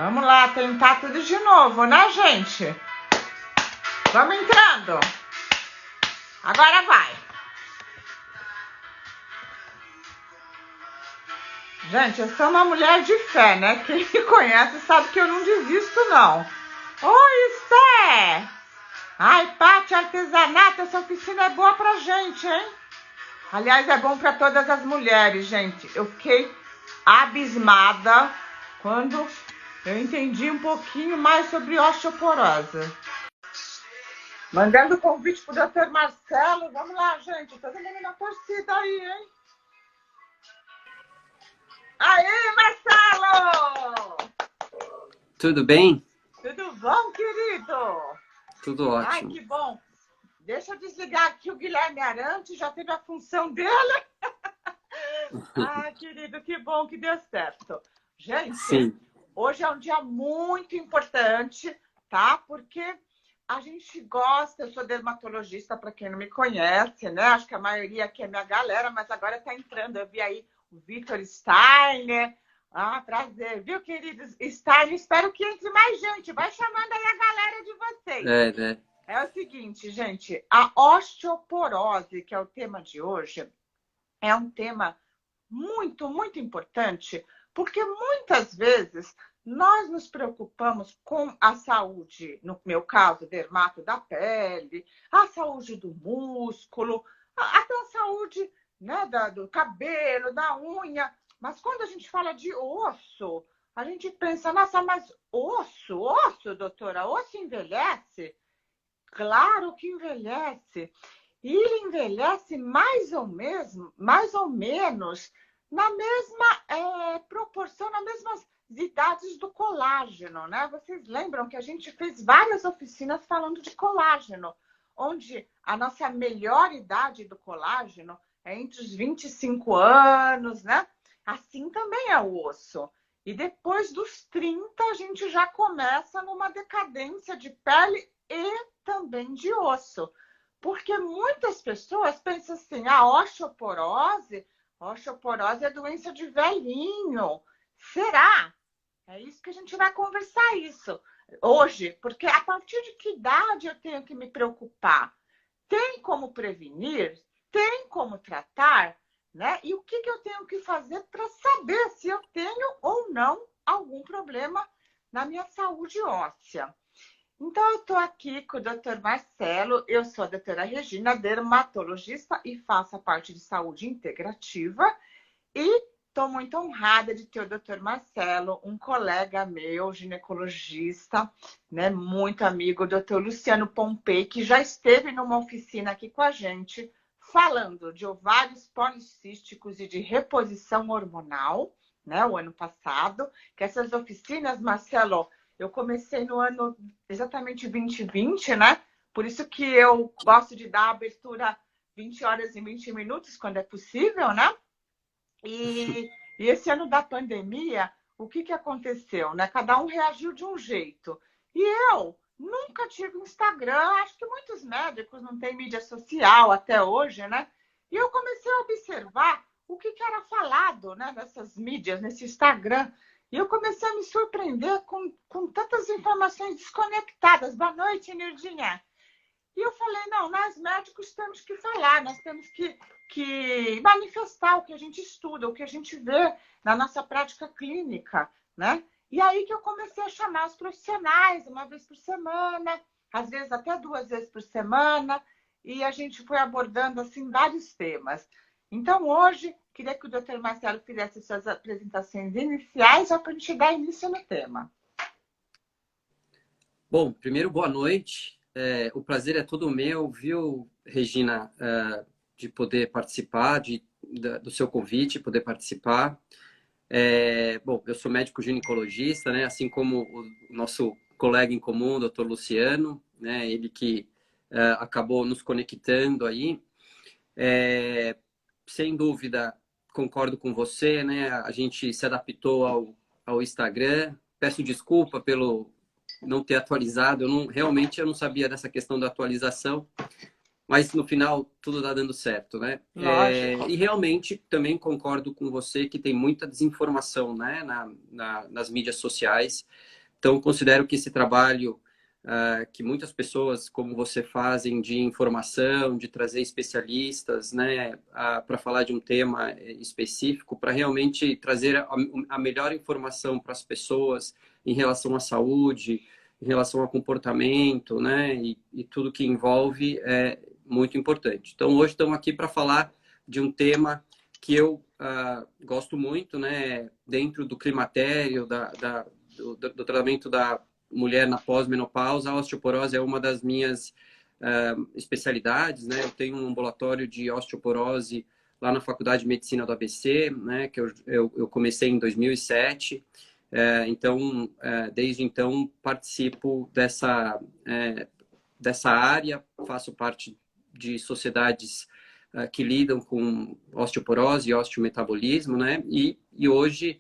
Vamos lá, tentar tudo de novo, né, gente? Vamos entrando. Agora vai. Gente, eu sou uma mulher de fé, né? Quem me conhece sabe que eu não desisto, não. Oi, Esté! Ai, Paty, artesanato, essa oficina é boa pra gente, hein? Aliás, é bom pra todas as mulheres, gente. Eu fiquei abismada quando eu entendi um pouquinho mais sobre osteoporose. Mandando convite pro Dr. Marcelo. Vamos lá, gente. Todo mundo na torcida aí, hein? Aê, Marcelo! Tudo bem? Tudo bom, querido? Tudo Ai, ótimo. que bom. Deixa eu desligar aqui o Guilherme Arantes, já teve a função dele. Ai, querido, que bom que deu certo. Gente, Sim. hoje é um dia muito importante, tá? Porque a gente gosta, eu sou dermatologista, para quem não me conhece, né? Acho que a maioria aqui é minha galera, mas agora está entrando. Eu vi aí o Vitor Steiner. Ah, prazer, viu, queridos Steiner? Espero que entre mais gente. Vai chamando aí a galera de vocês. Né? É o seguinte, gente, a osteoporose, que é o tema de hoje, é um tema muito, muito importante, porque muitas vezes nós nos preocupamos com a saúde, no meu caso, dermato da pele, a saúde do músculo, até a saúde, né, do cabelo, da unha. Mas quando a gente fala de osso, a gente pensa, nossa, mas osso, doutora, osso envelhece? Claro que envelhece. E ele envelhece mais ou menos na mesma proporção, nas mesmas idades do colágeno, né? Vocês lembram que a gente fez várias oficinas falando de colágeno, onde a nossa melhor idade do colágeno é entre os 25 anos, né? Assim também é o osso. E depois dos 30, a gente já começa numa decadência de pele e também de osso. Porque muitas pessoas pensam assim, a osteoporose é doença de velhinho. Será? É isso que a gente vai conversar isso hoje, porque a partir de que idade eu tenho que me preocupar? Tem como prevenir? Tem como tratar? Né? E o que eu tenho que fazer para saber se eu tenho ou não algum problema na minha saúde óssea? Então, eu estou aqui com o Dr. Marcelo, eu sou a doutora Regina, dermatologista e faço a parte de saúde integrativa. E estou muito honrada de ter o Dr. Marcelo, um colega meu, ginecologista, né, muito amigo, o Dr. Luciano Pompei, que já esteve numa oficina aqui com a gente, falando de ovários policísticos e de reposição hormonal, né, o ano passado. Que essas oficinas, Marcelo, eu comecei no ano exatamente 2020, né? Por isso que eu gosto de dar a abertura 20 horas e 20 minutos, quando é possível, né? E esse ano da pandemia, o que aconteceu, né? Cada um reagiu de um jeito. E eu nunca tive Instagram, acho que muitos médicos não têm mídia social até hoje, né? E eu comecei a observar o que era falado, né, nessas mídias, nesse Instagram. E eu comecei a me surpreender com tantas informações desconectadas. Boa noite, Nirdinha. E eu falei, não, nós médicos temos que falar, nós temos que manifestar o que a gente estuda, o que a gente vê na nossa prática clínica, né? E aí que eu comecei a chamar os profissionais uma vez por semana, às vezes até 2 vezes por semana, e a gente foi abordando, assim, vários temas. Então, hoje, queria que o Dr. Marcelo fizesse suas apresentações iniciais, já para a gente dar início no tema. Bom, primeiro, boa noite. O prazer é todo meu, viu, Regina, de poder participar do seu convite, poder participar. Bom, eu sou médico ginecologista, né? Assim como o nosso colega em comum, doutor Luciano, né? Ele que acabou nos conectando aí. Sem dúvida, concordo com você, né? A gente se adaptou ao Instagram. Peço desculpa pelo não ter atualizado. Realmente eu não sabia dessa questão da atualização. mas no final tudo está dando certo, né? Lógico. E realmente também concordo com você que tem muita desinformação, né, nas mídias sociais. Então, considero que esse trabalho que muitas pessoas, como você, fazem de informação, de trazer especialistas, né, para falar de um tema específico, para realmente trazer a melhor informação para as pessoas em relação à saúde, em relação ao comportamento, né, e tudo que envolve é muito importante. Então, hoje estamos aqui para falar de um tema que eu gosto muito, né, dentro do climatério, do tratamento da mulher na pós-menopausa. A osteoporose é uma das minhas especialidades, né? Eu tenho um ambulatório de osteoporose lá na Faculdade de Medicina do ABC, né? Que eu comecei em 2007. Então, desde então, participo dessa área, faço parte de sociedades que lidam com osteoporose e osteometabolismo, né? E hoje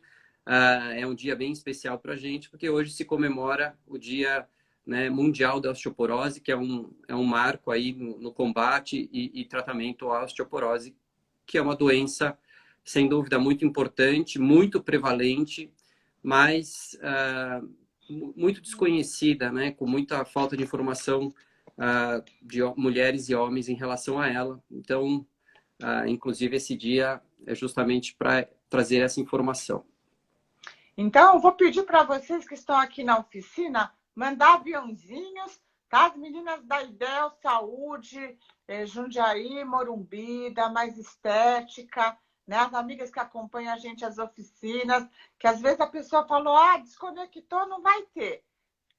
é um dia bem especial para a gente, porque hoje se comemora o Dia, né, Mundial da Osteoporose, que é um marco aí no combate e tratamento à osteoporose, que é uma doença, sem dúvida, muito importante, muito prevalente, mas muito desconhecida, né, com muita falta de informação de mulheres e homens em relação a ela. Então, inclusive, esse dia é justamente para trazer essa informação. Então, eu vou pedir para vocês que estão aqui na oficina mandar aviãozinhos, tá? As meninas da Idel Saúde, Jundiaí, Morumbi, da Mais Estética, né? As amigas que acompanham a gente às oficinas, que às vezes a pessoa falou, desconectou, não vai ter.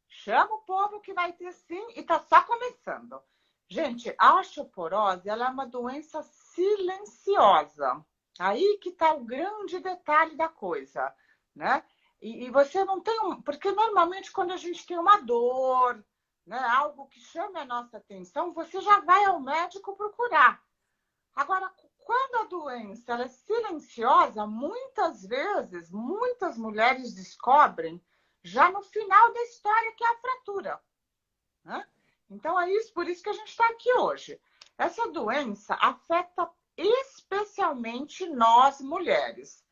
Chama o povo que vai ter sim e está só começando. Gente, a osteoporose ela é uma doença silenciosa. Aí que está o grande detalhe da coisa, né? E você não tem porque normalmente quando a gente tem uma dor, né, algo que chame a nossa atenção, você já vai ao médico procurar. Agora, quando a doença ela é silenciosa, muitas vezes, muitas mulheres descobrem já no final da história, que é a fratura, né? Então, por isso que a gente está aqui hoje. Essa doença afeta especialmente nós, mulheres.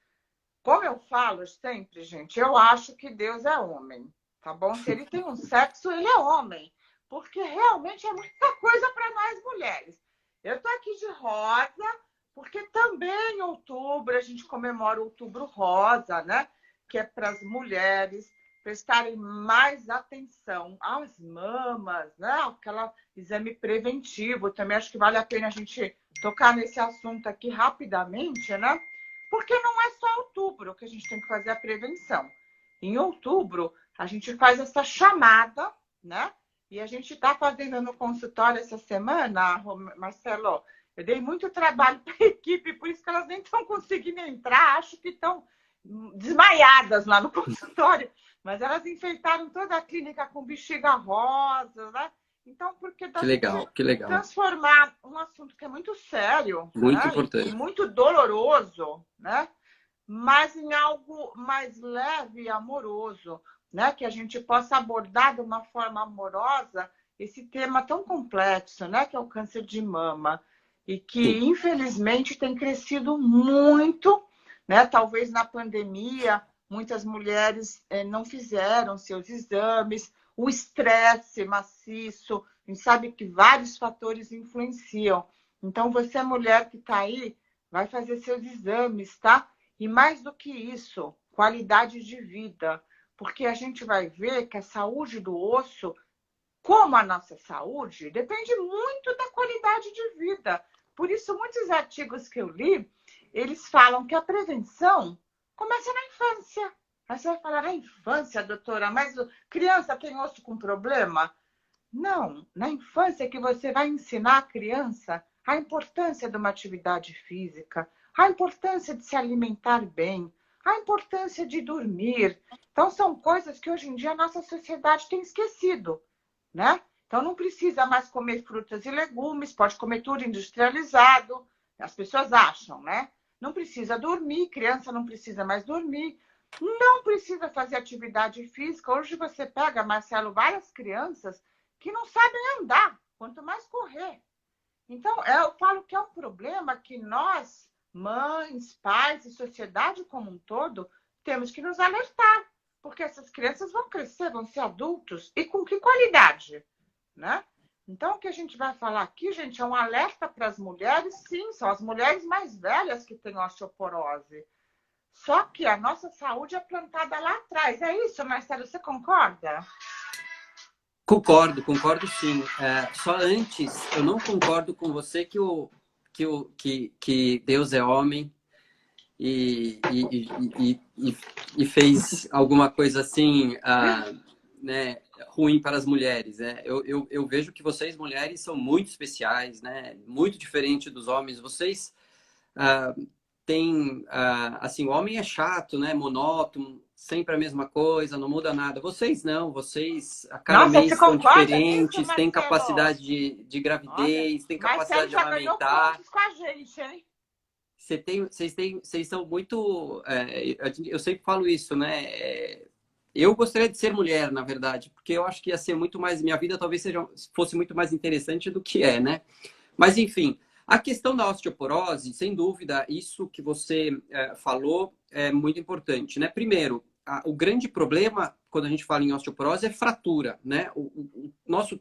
Como eu falo sempre, gente, eu acho que Deus é homem, tá bom? Se ele tem um sexo, ele é homem. Porque realmente é muita coisa para nós mulheres. Eu estou aqui de rosa, porque também em outubro a gente comemora o Outubro Rosa, né? Que é para as mulheres prestarem mais atenção às mamas, né? Aquele exame preventivo. Também acho que vale a pena a gente tocar nesse assunto aqui rapidamente, né? Porque não é só outubro que a gente tem que fazer a prevenção. Em outubro, a gente faz essa chamada, né? E a gente está fazendo no consultório essa semana, Marcelo, eu dei muito trabalho para a equipe, por isso que elas nem estão conseguindo entrar, acho que estão desmaiadas lá no consultório, mas elas enfeitaram toda a clínica com bexiga rosa, né? Então, porque da gente Que legal. transformar um assunto que é muito sério, muito né? importante e muito doloroso, né? Mas em algo mais leve e amoroso, né? Que a gente possa abordar de uma forma amorosa esse tema tão complexo, né? Que é o câncer de mama e que, infelizmente, tem crescido muito, né? Talvez na pandemia, muitas mulheres não fizeram seus exames, o estresse maciço, a gente sabe que vários fatores influenciam. Então, você, mulher que está aí, vai fazer seus exames, tá? E mais do que isso, qualidade de vida. Porque a gente vai ver que a saúde do osso, como a nossa saúde, depende muito da qualidade de vida. Por isso, muitos artigos que eu li, eles falam que a prevenção começa na infância. Aí você vai falar, na infância, doutora, mas criança tem osso com problema? Não, na infância é que você vai ensinar a criança a importância de uma atividade física, a importância de se alimentar bem, a importância de dormir. Então, são coisas que hoje em dia a nossa sociedade tem esquecido, né? Então, não precisa mais comer frutas e legumes, pode comer tudo industrializado, as pessoas acham, né? Não precisa dormir, criança não precisa mais dormir, não precisa fazer atividade física. Hoje você pega, Marcelo, várias crianças que não sabem andar, quanto mais correr. Então, eu falo que é um problema que nós, mães, pais e sociedade como um todo, temos que nos alertar, porque essas crianças vão crescer, vão ser adultos, e com que qualidade, né? Então, o que a gente vai falar aqui, gente, é um alerta para as mulheres, sim, são as mulheres mais velhas que têm osteoporose. Só que a nossa saúde é plantada lá atrás. É isso, Marcelo, você concorda? Concordo sim. Só antes, eu não concordo com você que Deus é homem e, e fez alguma coisa assim, né, ruim para as mulheres. Né? Eu vejo que vocês, mulheres, são muito especiais, né? Muito diferente dos homens. Vocês ah, têm, assim, o homem é chato, né? Monótono, sempre a mesma coisa, não muda nada. Vocês não, vocês a cada Nossa, você mês são concorda nisso, diferentes, têm Marcelo? capacidade de Olha, gravidez, têm Marcelo capacidade de já ganhou amamentar. pontos com a gente, hein? Vocês são muito. Eu sempre falo isso, né? Eu gostaria de ser mulher, na verdade, porque eu acho que ia ser muito mais. Minha vida talvez fosse muito mais interessante do que é, né? Mas, enfim, a questão da osteoporose, sem dúvida, isso que você falou é muito importante, né? Primeiro, o grande problema quando a gente fala em osteoporose é fratura, né? O nosso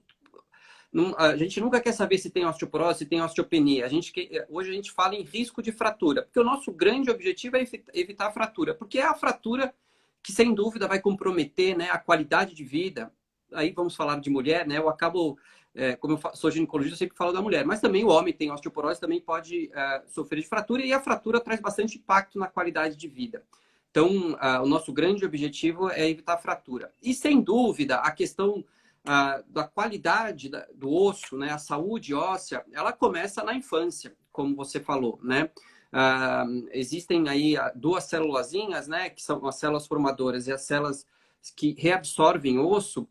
a gente nunca quer saber se tem osteoporose, se tem osteopenia. Hoje a gente fala em risco de fratura, porque o nosso grande objetivo é evitar a fratura, porque é a fratura que, sem dúvida, vai comprometer, né, a qualidade de vida. Aí vamos falar de mulher, né? Eu acabo, como eu sou ginecologista, eu sempre falo da mulher, mas também o homem tem osteoporose, também pode sofrer de fratura, e a fratura traz bastante impacto na qualidade de vida. Então, o nosso grande objetivo é evitar a fratura. E, sem dúvida, a questão da qualidade do osso, né, a saúde óssea, ela começa na infância, como você falou, né? Existem aí duas célulazinhas, né, que são as células formadoras e as células que reabsorvem osso,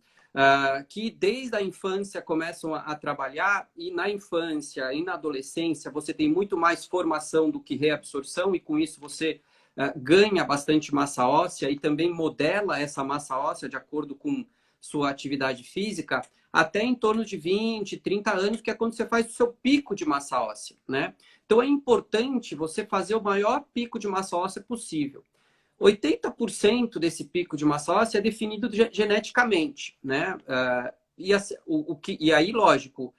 que desde a infância começam a trabalhar, e na infância e na adolescência você tem muito mais formação do que reabsorção, e com isso você ganha bastante massa óssea e também modela essa massa óssea de acordo com sua atividade física, até em torno de 20, 30 anos, que é quando você faz o seu pico de massa óssea, né? Então é importante você fazer o maior pico de massa óssea possível. 80% desse pico de massa óssea é definido geneticamente, né? E aí, lógico,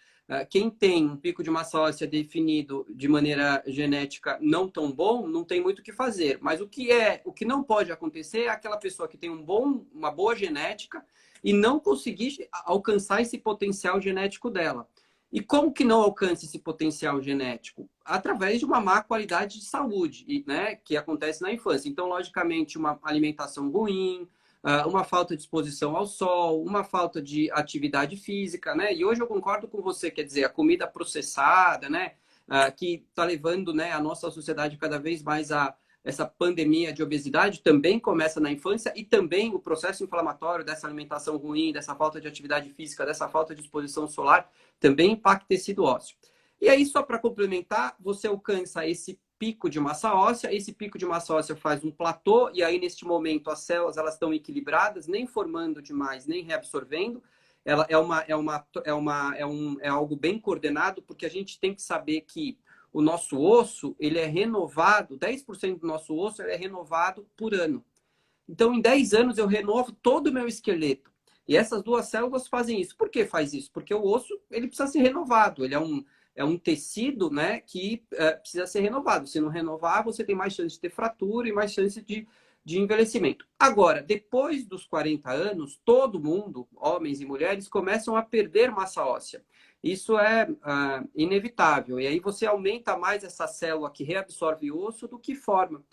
quem tem um pico de massa óssea definido de maneira genética não tão bom, não tem muito o que fazer. Mas o que não pode acontecer é aquela pessoa que tem uma boa genética e não conseguir alcançar esse potencial genético dela. E como que não alcança esse potencial genético? Através de uma má qualidade de saúde, né, que acontece na infância. Então, logicamente, uma alimentação ruim, uma falta de exposição ao sol, uma falta de atividade física, né? E hoje eu concordo com você, quer dizer, a comida processada, né, que está levando, né, a nossa sociedade cada vez mais a essa pandemia de obesidade também começa na infância, e também o processo inflamatório dessa alimentação ruim, dessa falta de atividade física, dessa falta de exposição solar, também impacta o tecido ósseo. E aí, só para complementar, você alcança esse pico de massa óssea, esse pico de massa óssea faz um platô, e aí, neste momento, as células elas estão equilibradas, nem formando demais, nem reabsorvendo. Ela é algo bem coordenado, porque a gente tem que saber que o nosso osso, ele é renovado, 10% do nosso osso é renovado por ano. Então, em 10 anos, eu renovo todo o meu esqueleto. E essas duas células fazem isso. Por que faz isso? Porque o osso, ele precisa ser renovado. Ele é um tecido, né, que precisa ser renovado. Se não renovar, você tem mais chance de ter fratura e mais chance de envelhecimento. Agora, depois dos 40 anos, todo mundo, homens e mulheres, começam a perder massa óssea. Isso é inevitável. E aí você aumenta mais essa célula que reabsorve o osso do que forma.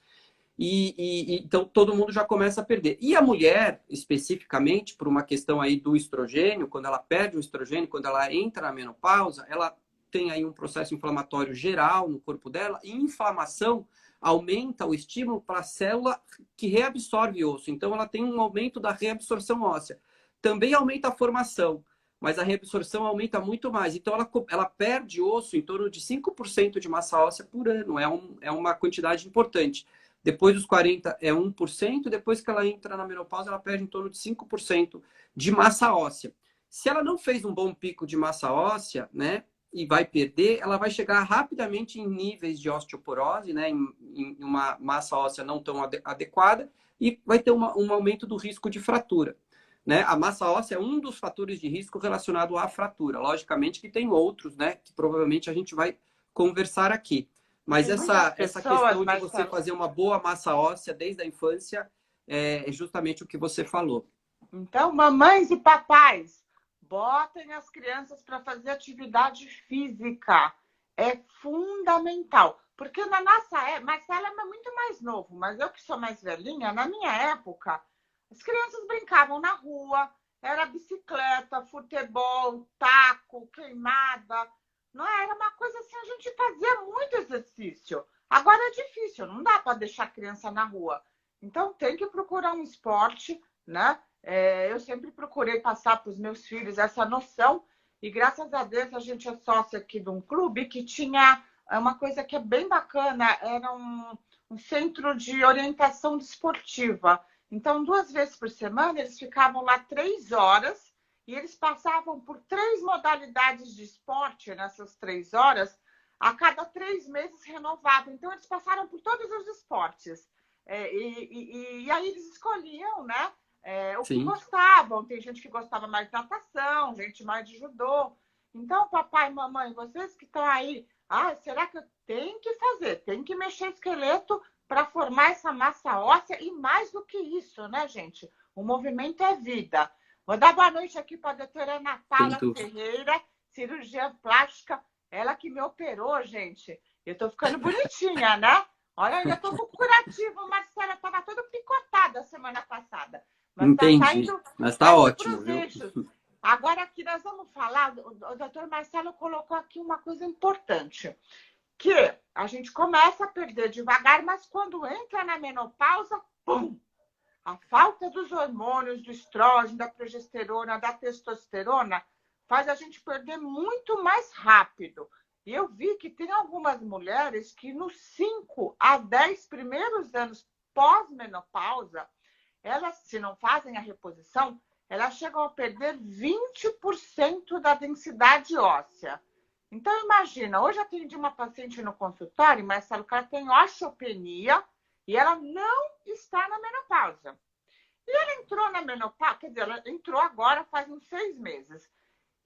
Então todo mundo já começa a perder. E a mulher, especificamente, por uma questão aí do estrogênio, quando ela perde o estrogênio, quando ela entra na menopausa, ela tem aí um processo inflamatório geral no corpo dela, e inflamação aumenta o estímulo para a célula que reabsorve osso. Então ela tem um aumento da reabsorção óssea. Também aumenta a formação, mas a reabsorção aumenta muito mais. Então ela perde osso em torno de 5% de massa óssea por ano. É uma quantidade importante. Depois dos 40 é 1%, depois que ela entra na menopausa, ela perde em torno de 5% de massa óssea. Se ela não fez um bom pico de massa óssea, né, e vai perder, ela vai chegar rapidamente em níveis de osteoporose, né, em uma massa óssea não tão adequada, e vai ter um aumento do risco de fratura. Né? A massa óssea é um dos fatores de risco relacionado à fratura. Logicamente que tem outros, né, que provavelmente a gente vai conversar aqui. Mas essa questão de você fazer uma boa massa óssea desde a infância é justamente o que você falou. Então, mamães e papais, botem as crianças para fazer atividade física. É fundamental. Porque na nossa época, Marcela é muito mais novo, mas eu que sou mais velhinha, na minha época, as crianças brincavam na rua, era bicicleta, futebol, taco, queimada. Não era uma coisa assim, a gente fazia muito exercício. Agora é difícil, não dá para deixar a criança na rua. Então tem que procurar um esporte, né? Eu sempre procurei passar para os meus filhos essa noção e graças a Deus a gente é sócia aqui de um clube que tinha uma coisa que é bem bacana, era um centro de orientação desportiva. Então, 2 vezes por semana, eles ficavam lá 3 horas e eles passavam por 3 modalidades de esporte nessas 3 horas, a cada 3 meses renovado. Então, eles passaram por todos os esportes. E aí eles escolhiam, né? O que gostavam. Tem gente que gostava mais de natação, gente mais de judô. Então, papai e mamãe, vocês que estão aí, será que eu tenho que fazer? Tem que mexer o esqueleto para formar essa massa óssea e mais do que isso, né, gente? O movimento é vida. Vou dar boa noite aqui para a doutora Ana Paula Ferreira, cirurgiã plástica, ela que me operou, gente. Eu estou ficando bonitinha, né? Olha, ainda estou com curativo. Marcela estava toda picotada semana passada. Mas entendi, mas está ótimo, viu? Agora aqui nós vamos falar, o doutor Marcelo colocou aqui uma coisa importante, que a gente começa a perder devagar, mas quando entra na menopausa, pum! A falta dos hormônios, do estrógeno, da progesterona, da testosterona, faz a gente perder muito mais rápido. E eu vi que tem algumas mulheres que nos 5 a 10 primeiros anos pós-menopausa, elas, se não fazem a reposição, elas chegam a perder 20% da densidade óssea. Então, imagina, hoje eu atendi uma paciente no consultório, Marcelo, que ela tem osteopenia e ela não está na menopausa. E ela entrou na menopausa, quer dizer, ela entrou agora faz uns 6 meses.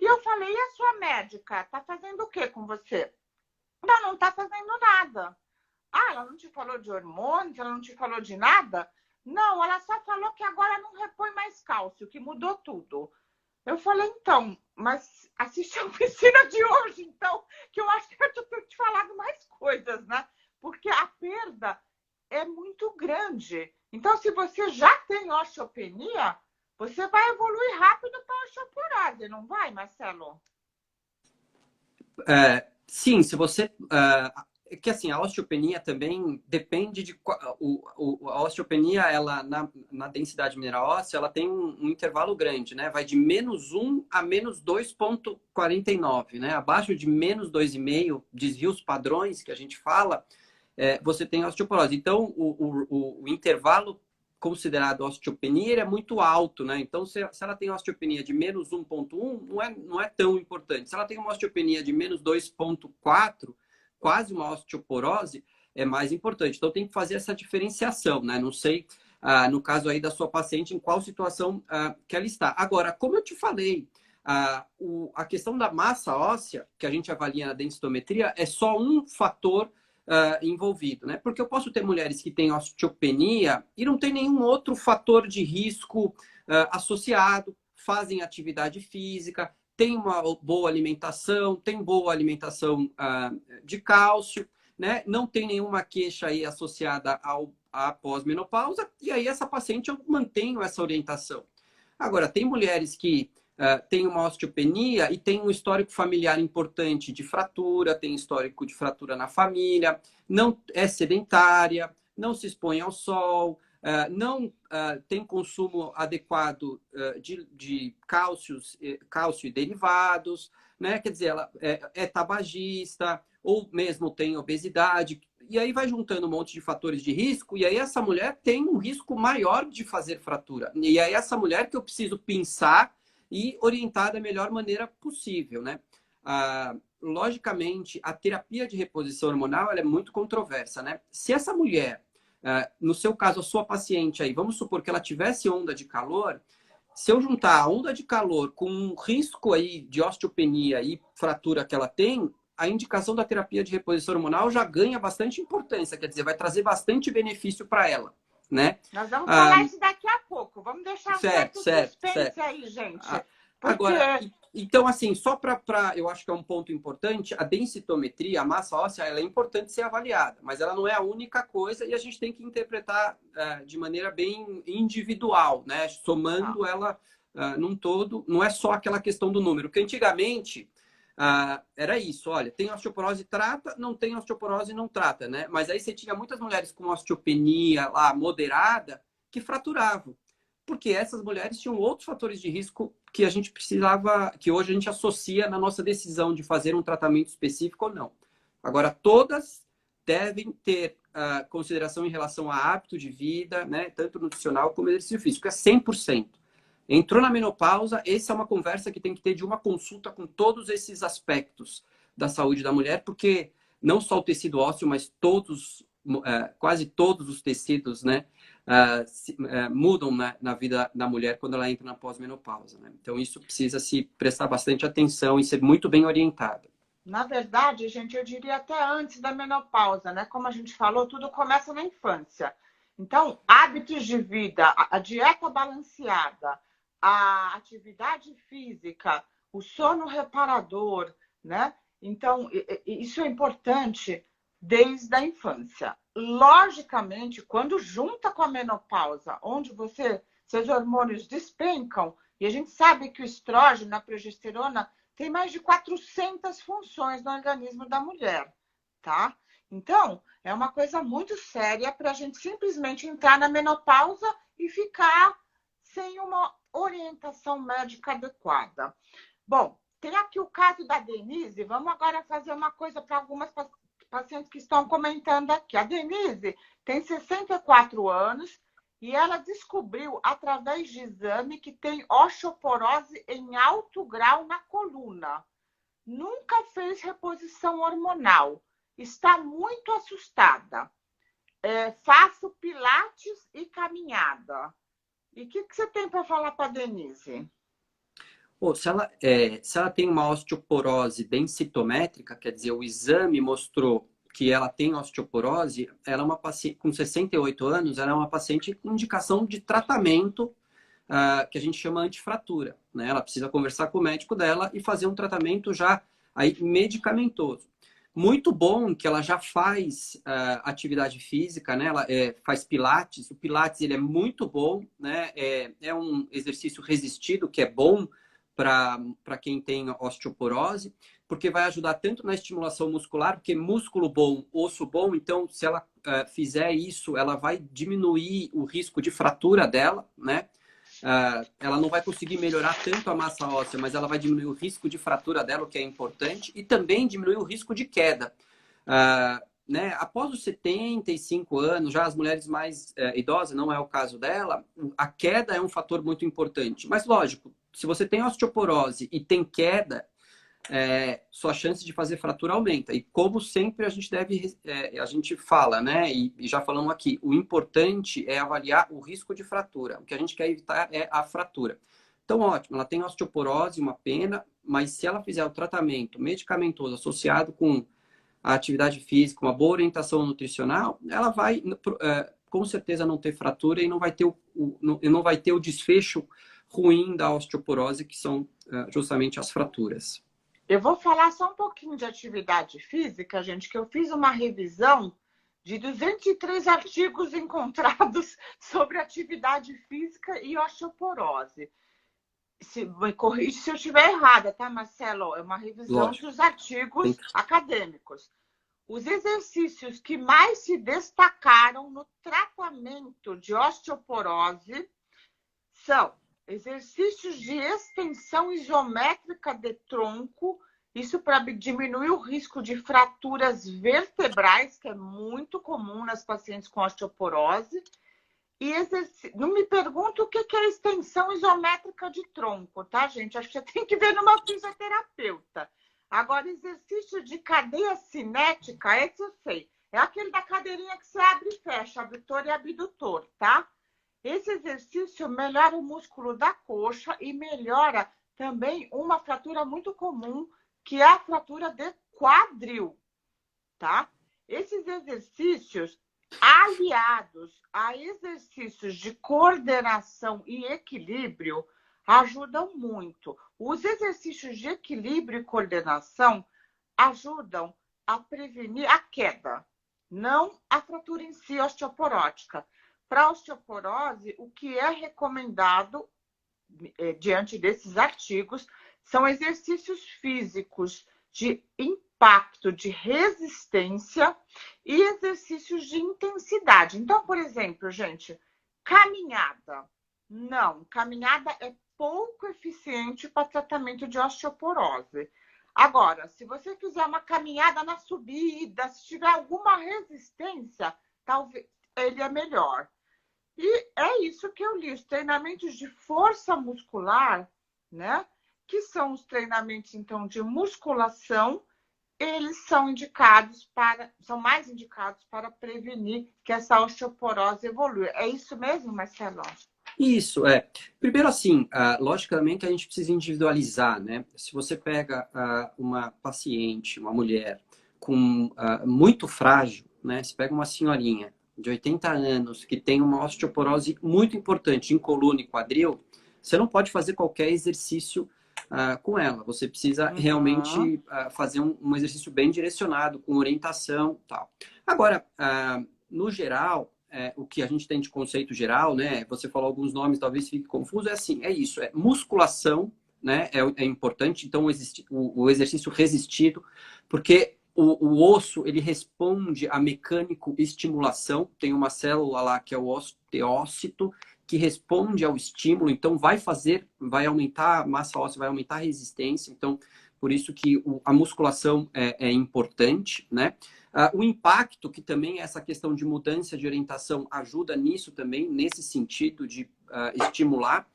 E eu falei, e a sua médica? Está fazendo o que com você? Não está fazendo nada. Ela não te falou de hormônios, ela não te falou de nada? Não, ela só falou que agora não repõe mais cálcio, que mudou tudo. Eu falei, então, mas assiste a oficina de hoje, então, que eu acho que eu tenho te falado mais coisas, né? Porque a perda é muito grande. Então, se você já tem osteopenia, você vai evoluir rápido para a osteoporose, não vai, Marcelo? Sim, se você... que assim, a osteopenia também depende de... a osteopenia, ela, na densidade mineral óssea, ela tem um intervalo grande, né? Vai de -1 a -2,49, né? Abaixo de -2,5, desvios padrões que a gente fala, você tem osteoporose. Então, o intervalo considerado osteopenia ele é muito alto, né? Então, se ela tem osteopenia de -1,1, não é tão importante. Se ela tem uma osteopenia de -2,4, quase uma osteoporose, é mais importante. Então, tem que fazer essa diferenciação, né? Não sei, no caso aí da sua paciente, em qual situação que ela está. Agora, como eu te falei, a questão da massa óssea, que a gente avalia na densitometria, é só um fator envolvido, né? Porque eu posso ter mulheres que têm osteopenia e não tem nenhum outro fator de risco associado, fazem atividade física, tem uma boa alimentação de cálcio, né? Não tem nenhuma queixa aí associada à pós-menopausa, e aí essa paciente eu mantenho essa orientação. Agora, tem mulheres que têm uma osteopenia e tem um histórico familiar importante de fratura, tem histórico de fratura na família, não é sedentária, não se expõe ao sol, não tem consumo adequado de cálcio e derivados, né? Quer dizer, ela é tabagista ou mesmo tem obesidade, e aí vai juntando um monte de fatores de risco, e aí essa mulher tem um risco maior de fazer fratura. E aí essa mulher que eu preciso pensar e orientar da melhor maneira possível, né? logicamente, a terapia de reposição hormonal ela é muito controversa, né? Se essa mulher, no seu caso, a sua paciente aí, vamos supor que ela tivesse onda de calor, se eu juntar a onda de calor com um risco aí de osteopenia e fratura que ela tem, a indicação da terapia de reposição hormonal já ganha bastante importância, quer dizer, vai trazer bastante benefício para ela, né? Nós vamos falar isso daqui a pouco. Vamos deixar um Certo, certo certo, suspense certo. aí, gente. Porque Agora, então, assim, só para, eu acho que é um ponto importante, a densitometria, a massa óssea, ela é importante ser avaliada, mas ela não é a única coisa e a gente tem que interpretar de maneira bem individual, né? Somando ela num todo, não é só aquela questão do número, porque antigamente era isso, olha, tem osteoporose, trata, não tem osteoporose, não trata, né? Mas aí você tinha muitas mulheres com osteopenia lá moderada que fraturavam. Porque essas mulheres tinham outros fatores de risco que a gente precisava, que hoje a gente associa na nossa decisão de fazer um tratamento específico ou não. Agora, todas devem ter consideração em relação a hábito de vida, né, tanto nutricional como exercício físico. É 100%. Entrou na menopausa, essa é uma conversa que tem que ter de uma consulta com todos esses aspectos da saúde da mulher, porque não só o tecido ósseo, mas todos, quase todos os tecidos, né, mudam na vida da mulher quando ela entra na pós-menopausa, né? Então, isso precisa se prestar bastante atenção e ser muito bem orientado. na verdade, gente, eu diria até antes da menopausa, né? Como a gente falou, tudo começa na infância. Então, hábitos de vida, a dieta balanceada, a atividade física, o sono reparador, né? Então, isso é importante desde a infância. Logicamente, quando junta com a menopausa, onde seus hormônios despencam, e a gente sabe que o estrógeno, a progesterona, tem mais de 400 funções no organismo da mulher, tá? Então, é uma coisa muito séria para a gente simplesmente entrar na menopausa e ficar sem uma orientação médica adequada. Bom, tem aqui o caso da Denise. Vamos agora fazer uma coisa para algumas pacientes que estão comentando aqui. A Denise tem 64 anos e ela descobriu, através de exame, que tem osteoporose em alto grau na coluna. Nunca fez reposição hormonal. Está muito assustada. Faço pilates e caminhada. E o que você tem para falar para a Denise? Se ela tem uma osteoporose densitométrica, quer dizer, o exame mostrou que ela tem osteoporose, ela é uma paciente com 68 anos, ela é uma paciente com indicação de tratamento que a gente chama antifratura, né? Ela precisa conversar com o médico dela e fazer um tratamento já aí medicamentoso. Muito bom que ela já faz atividade física, né? Ela faz pilates. O pilates ele é muito bom, né? É um exercício resistido que é bom para quem tem osteoporose, porque vai ajudar tanto na estimulação muscular, porque músculo bom, osso bom, então se ela fizer isso, ela vai diminuir o risco de fratura dela, né? Ela não vai conseguir melhorar tanto a massa óssea, mas ela vai diminuir o risco de fratura dela, o que é importante, e também diminuir o risco de queda. Né? Após os 75 anos, já as mulheres mais idosas, não é o caso dela, a queda é um fator muito importante. Mas, lógico, se você tem osteoporose e tem queda, sua chance de fazer fratura aumenta. E como sempre a gente fala, né? E já falamos aqui, o importante é avaliar o risco de fratura. O que a gente quer evitar é a fratura. Então, ótimo, ela tem osteoporose, uma pena, mas se ela fizer o tratamento medicamentoso associado com a atividade física, uma boa orientação nutricional, ela vai com certeza não ter fratura e não vai ter o desfecho ruim da osteoporose, que são justamente as fraturas. Eu vou falar só um pouquinho de atividade física, gente, que eu fiz uma revisão de 203 artigos encontrados sobre atividade física e osteoporose. Me corrige se eu estiver errada, tá, Marcelo? É uma revisão dos artigos acadêmicos. Os exercícios que mais se destacaram no tratamento de osteoporose são exercícios de extensão isométrica de tronco, isso para diminuir o risco de fraturas vertebrais, que é muito comum nas pacientes com osteoporose. E não me pergunta o que é extensão isométrica de tronco, tá, gente? Acho que você tem que ver numa fisioterapeuta. Agora, exercício de cadeia cinética, esse eu sei. É aquele da cadeirinha que você abre e fecha, abdutor e abdutor, tá? Esse exercício melhora o músculo da coxa e melhora também uma fratura muito comum, que é a fratura de quadril, tá? Esses exercícios, aliados a exercícios de coordenação e equilíbrio, ajudam muito. Os exercícios de equilíbrio e coordenação ajudam a prevenir a queda, não a fratura em si osteoporótica. Para a osteoporose, o que é recomendado, diante desses artigos, são exercícios físicos de impacto, de resistência e exercícios de intensidade. Então, por exemplo, gente, caminhada. Não, caminhada é pouco eficiente para tratamento de osteoporose. Agora, se você fizer uma caminhada na subida, se tiver alguma resistência, talvez ele é melhor. E é isso que eu li, os treinamentos de força muscular, né? Que são os treinamentos, então, de musculação, eles são mais indicados para prevenir que essa osteoporose evolua. É isso mesmo, Marcelo? Isso, é. Primeiro, assim, logicamente a gente precisa individualizar, né? Se você pega uma paciente, uma mulher muito frágil, né? Você pega uma senhorinha de 80 anos que tem uma osteoporose muito importante em coluna e quadril, você não pode fazer qualquer exercício com ela. Você precisa realmente fazer um exercício bem direcionado, com orientação e tal. Agora, no geral, o que a gente tem de conceito geral, né? Você falou alguns nomes, talvez fique confuso, é isso, é musculação, né? É importante, então o exercício resistido, porque o osso, ele responde a mecânico-estimulação, tem uma célula lá que é o osteócito, que responde ao estímulo, então vai aumentar a massa óssea, vai aumentar a resistência, então por isso que a musculação é importante, né? O impacto, que também essa questão de mudança de orientação ajuda nisso também, nesse sentido de estimular.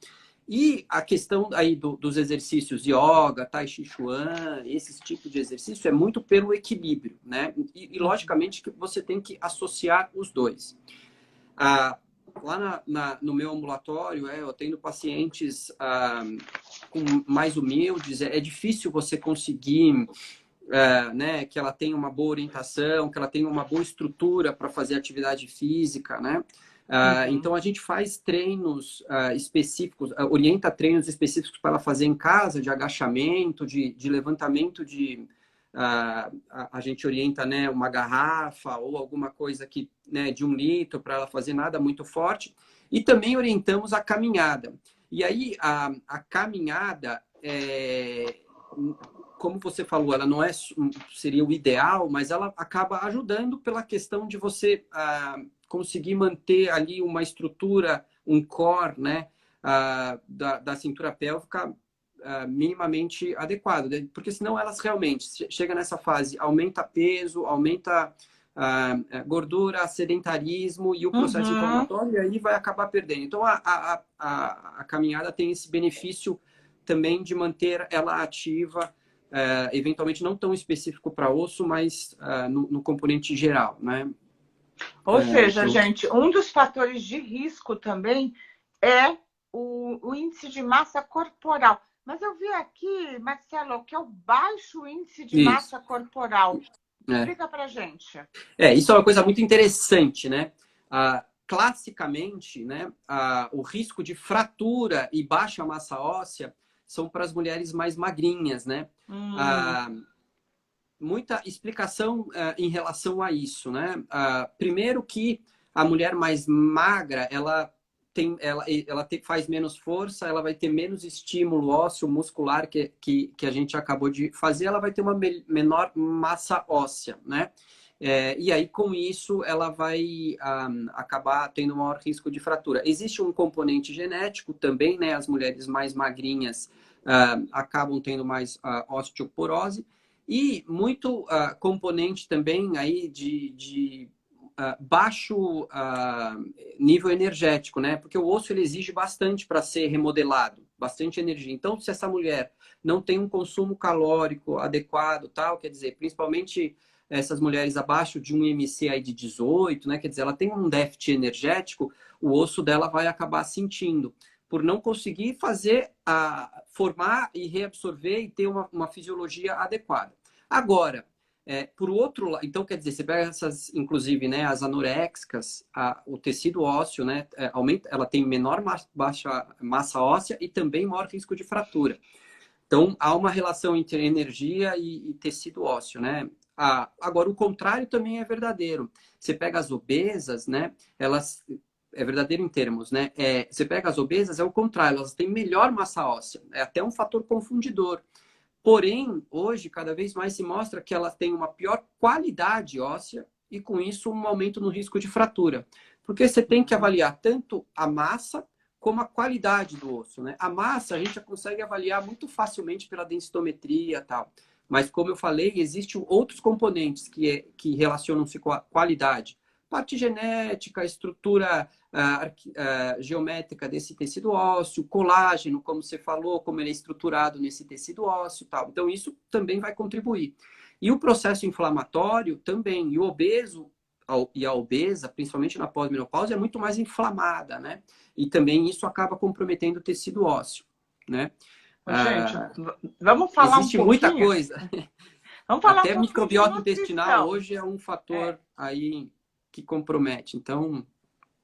E a questão aí dos exercícios yoga, tai chi chuan, esse tipo de exercício é muito pelo equilíbrio, né? E logicamente que você tem que associar os dois. Lá no meu ambulatório, eu atendo pacientes mais humildes, é difícil você conseguir né, que ela tenha uma boa orientação, que ela tenha uma boa estrutura para fazer atividade física, né? Então a gente faz treinos específicos, orienta treinos específicos para ela fazer em casa, de agachamento, de levantamento a gente orienta, né, uma garrafa ou alguma coisa né, de 1 litro para ela fazer, nada muito forte. E também orientamos a caminhada. E aí a caminhada, como você falou, ela não seria o ideal, mas ela acaba ajudando pela questão de você conseguir manter ali uma estrutura, um core, né, da cintura pélvica minimamente adequado, né? Porque senão elas realmente chegam nessa fase, aumenta peso, aumenta gordura, sedentarismo e o processo inflamatório, e aí vai acabar perdendo. Então a caminhada tem esse benefício também de manter ela ativa, eventualmente não tão específico para osso, mas no componente geral, né? Ou seja, gente, um dos fatores de risco também é o índice de massa corporal. Mas eu vi aqui, Marcelo, que é o baixo índice de massa corporal. Explica pra gente. Isso é uma coisa muito interessante, né? Classicamente, né, o risco de fratura e baixa massa óssea são para as mulheres mais magrinhas, né? Muita explicação em relação a isso, né? Primeiro que a mulher mais magra, ela faz menos força, ela vai ter menos estímulo ósseo, muscular que a gente acabou de fazer, ela vai ter uma menor massa óssea, né? E aí, com isso, ela vai acabar tendo maior risco de fratura. Existe um componente genético também, né? As mulheres mais magrinhas acabam tendo mais osteoporose. E muito componente também aí de baixo nível energético, né? Porque o osso ele exige bastante para ser remodelado, bastante energia. Então, se essa mulher não tem um consumo calórico adequado, tal, quer dizer, principalmente essas mulheres abaixo de um IMC aí de 18, né? Quer dizer, ela tem um déficit energético, o osso dela vai acabar sentindo, por não conseguir formar e reabsorver e ter uma fisiologia adequada. Agora, por outro lado, então quer dizer, você pega essas, inclusive, né, as anoréxicas, o tecido ósseo, né, aumenta, ela tem menor baixa massa óssea e também maior risco de fratura. Então, há uma relação entre energia e tecido ósseo, né? Agora, o contrário também é verdadeiro. Você pega as obesas, né? Elas... É verdadeiro em termos, né? Você pega as obesas, é o contrário. Elas têm melhor massa óssea. É até um fator confundidor. Porém, hoje, cada vez mais se mostra que elas têm uma pior qualidade óssea e, com isso, um aumento no risco de fratura. Porque você tem que avaliar tanto a massa como a qualidade do osso, né? A massa a gente já consegue avaliar muito facilmente pela densitometria e tal. Mas, como eu falei, existem outros componentes que relacionam-se com a qualidade. Parte genética, estrutura geométrica desse tecido ósseo, colágeno, como você falou, como ele é estruturado nesse tecido ósseo e tal. Então, isso também vai contribuir. E o processo inflamatório também. E o obeso e a obesa, principalmente na pós-menopausa, é muito mais inflamada, né? E também isso acaba comprometendo o tecido ósseo, né? Gente, vamos falar existe um pouquinho? Muita coisa. Vamos falar Até um pouquinho microbiota de intestinal nutrição. hoje é um fator aí que compromete. Então,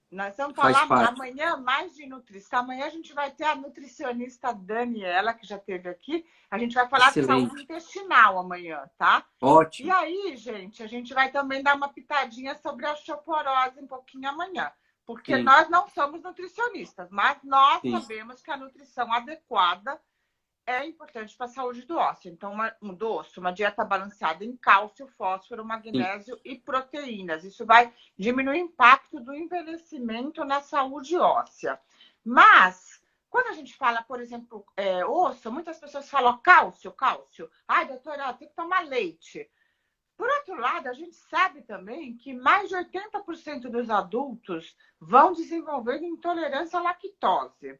nós vamos faz falar parte. amanhã mais de nutrição. Amanhã a gente vai ter a nutricionista Daniela, que já esteve aqui. A gente vai falar de saúde intestinal amanhã, tá? Ótimo. E aí, gente, a gente vai também dar uma pitadinha sobre a osteoporose um pouquinho amanhã. Porque Sim. nós não somos nutricionistas, mas nós Sim. sabemos que a nutrição adequada é importante para a saúde do osso. Então, uma dieta balanceada em cálcio, fósforo, magnésio Sim. e proteínas. Isso vai diminuir o impacto do envelhecimento na saúde óssea. Mas, quando a gente fala, por exemplo, osso, muitas pessoas falam cálcio. Ai, doutora, tem que tomar leite. Por outro lado, a gente sabe também que mais de 80% dos adultos vão desenvolver intolerância à lactose.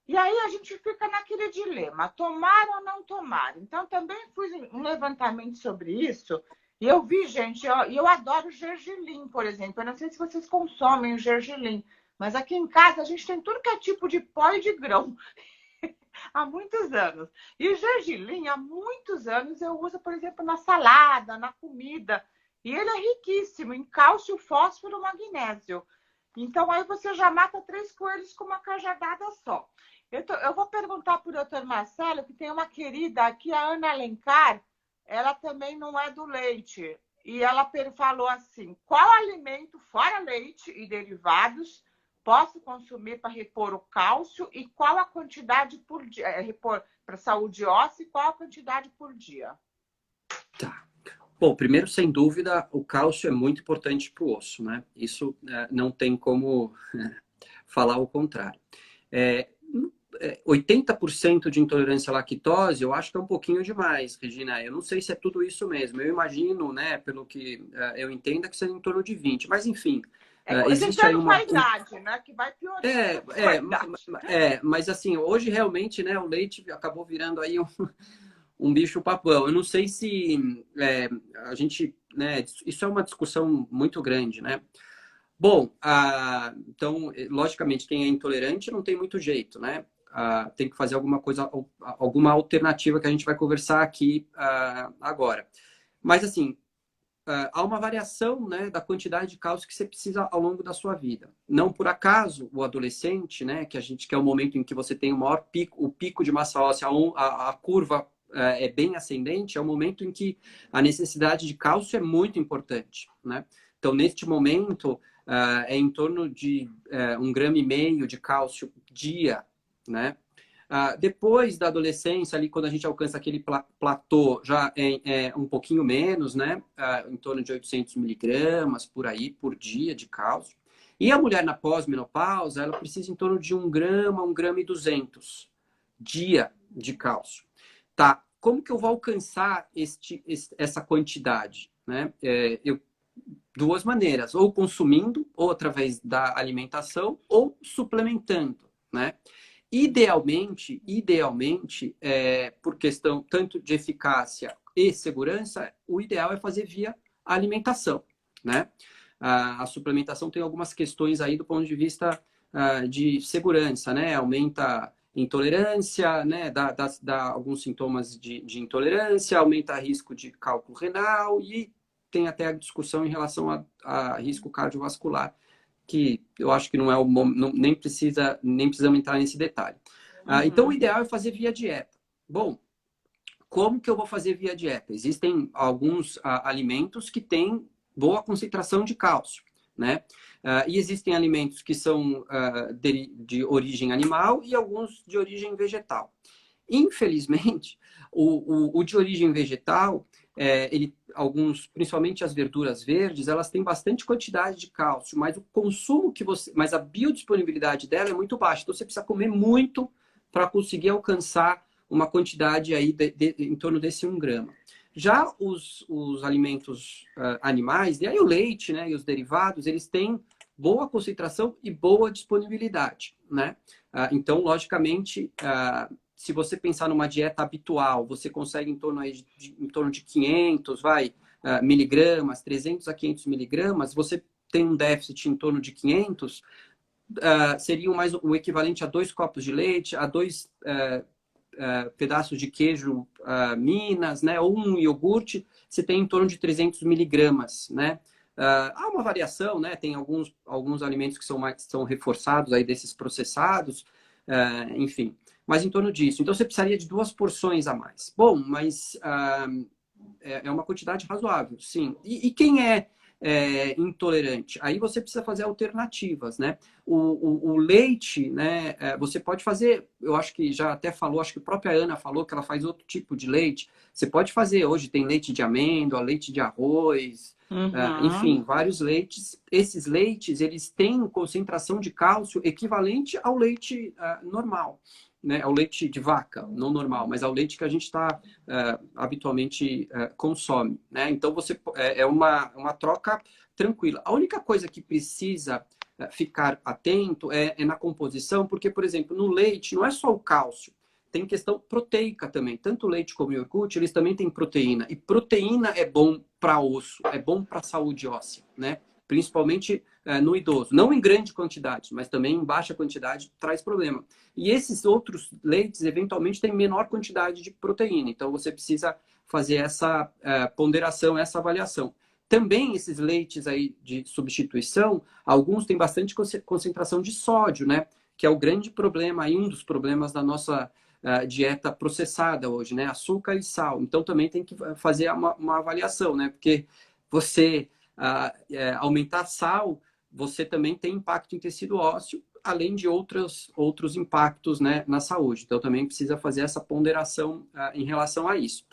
E aí a gente fica naquele dilema, tomar ou não tomar. Então, também fiz um levantamento sobre isso. E eu vi, gente, eu adoro gergelim, por exemplo. Eu não sei se vocês consomem o gergelim, mas aqui em casa a gente tem tudo que é tipo de pó e de grão. Há muitos anos. E o gergelim, há muitos anos, eu uso, por exemplo, na salada, na comida. E ele é riquíssimo em cálcio, fósforo e magnésio. Então, aí você já mata 3 coelhos com uma cajadada só. Eu vou perguntar para o doutor Marcelo, que tem uma querida aqui, a Ana Alencar, ela também não é do leite. E ela falou assim, qual alimento, fora leite e derivados, posso consumir para repor o cálcio e qual a quantidade por dia, repor para saúde óssea e qual a quantidade por dia? Tá. Bom, primeiro, sem dúvida, o cálcio é muito importante para o osso, né? Isso não tem como falar o contrário. 80% de intolerância à lactose, eu acho que é um pouquinho demais, Regina. Eu não sei se é tudo isso mesmo. Eu imagino, né, pelo que eu entendo, que seja em torno de 20. Mas, enfim, existe aí uma... com a idade, né? Que vai piorando. Mas assim, hoje realmente, né, o leite acabou virando aí um bicho-papão. Eu não sei se a gente... né, isso é uma discussão muito grande, né? Bom, então, logicamente, quem é intolerante não tem muito jeito, né? Tem que fazer alguma coisa, alguma alternativa que a gente vai conversar aqui agora. Mas, assim, há uma variação, né, da quantidade de cálcio que você precisa ao longo da sua vida. Não por acaso, o adolescente, né, que é o momento em que você tem o maior pico, o pico de massa óssea, a curva é bem ascendente, é o momento em que a necessidade de cálcio é muito importante, né? Então, neste momento, é em torno de 1,5 gramas de cálcio dia, né? Depois da adolescência, ali quando a gente alcança aquele platô, já é um pouquinho menos, né? Em torno de 800 miligramas por aí, por dia de cálcio. E a mulher na pós-menopausa, ela precisa em torno de 1 grama, 1,2 gramas dia de cálcio. Tá, como que eu vou alcançar essa quantidade, né? Duas maneiras, ou consumindo, ou através da alimentação, ou suplementando, né? Idealmente, por questão tanto de eficácia e segurança, o ideal é fazer via alimentação, né? A suplementação tem algumas questões aí do ponto de vista de segurança, né? Aumenta intolerância, né? Dá alguns sintomas de intolerância, aumenta risco de cálculo renal e tem até a discussão em relação a risco cardiovascular, que eu acho que não é o nem precisamos entrar nesse detalhe. Então, o ideal é fazer via dieta. Bom, como que eu vou fazer via dieta? Existem alguns alimentos que têm boa concentração de cálcio, né? E existem alimentos que são de origem animal e alguns de origem vegetal. Infelizmente, o de origem vegetal, alguns, principalmente as verduras verdes, elas têm bastante quantidade de cálcio, mas o consumo mas a biodisponibilidade dela é muito baixa. Então você precisa comer muito para conseguir alcançar uma quantidade aí em torno desse 1 grama. Já os alimentos animais, e aí o leite, né, e os derivados, eles têm boa concentração e boa disponibilidade, né? Então, logicamente, se você pensar numa dieta habitual, você consegue em torno de 500, miligramas, 300 a 500 miligramas, você tem um déficit em torno de 500, seriam mais o equivalente a 2 copos de leite, a 2 pedaços de queijo Minas, né, ou um iogurte, você tem em torno de 300 miligramas, né? Há uma variação, né? Tem alguns alimentos que são reforçados aí desses processados, enfim. Mas em torno disso. Então, você precisaria de 2 porções a mais. Bom, mas é uma quantidade razoável, sim. E quem é intolerante? Aí você precisa fazer alternativas, né? O leite, né? Você pode fazer, eu acho que já até falou, acho que a própria Ana falou que ela faz outro tipo de leite. Você pode fazer, hoje tem leite de amêndoa, leite de arroz, enfim, vários leites. Esses leites, eles têm concentração de cálcio equivalente ao leite normal, né? Ao leite de vaca, não normal, mas ao leite que a gente habitualmente consome, né? Então, é uma troca tranquila. A única coisa que precisa ficar atento é na composição, porque, por exemplo, no leite não é só o cálcio, tem questão proteica também. Tanto o leite como o iogurte, eles também têm proteína. E proteína é bom para osso, é bom para a saúde óssea, né? Principalmente no idoso. Não em grande quantidade, mas também em baixa quantidade traz problema. E esses outros leites, eventualmente, têm menor quantidade de proteína. Então, você precisa fazer essa ponderação, essa avaliação. Também esses leites aí de substituição, alguns têm bastante concentração de sódio, né? Que é o grande problema, aí um dos problemas da nossa dieta processada hoje, né? Açúcar e sal. Então, também tem que fazer uma avaliação, né? Porque você aumentar sal, você também tem impacto em tecido ósseo, além de outros impactos, né, na saúde. Então, também precisa fazer essa ponderação em relação a isso.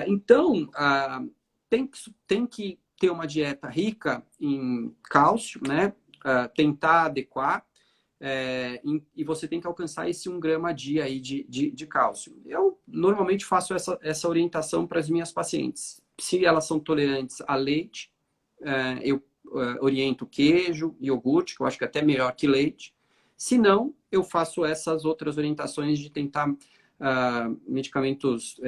Então, tem que ter uma dieta rica em cálcio, né? Tentar adequar, e você tem que alcançar esse 1 grama a dia aí de cálcio. Eu normalmente faço essa orientação para as minhas pacientes. Se elas são tolerantes a leite, eu oriento queijo, iogurte, que eu acho que é até melhor que leite. Se não, eu faço essas outras orientações de tentar medicamentos,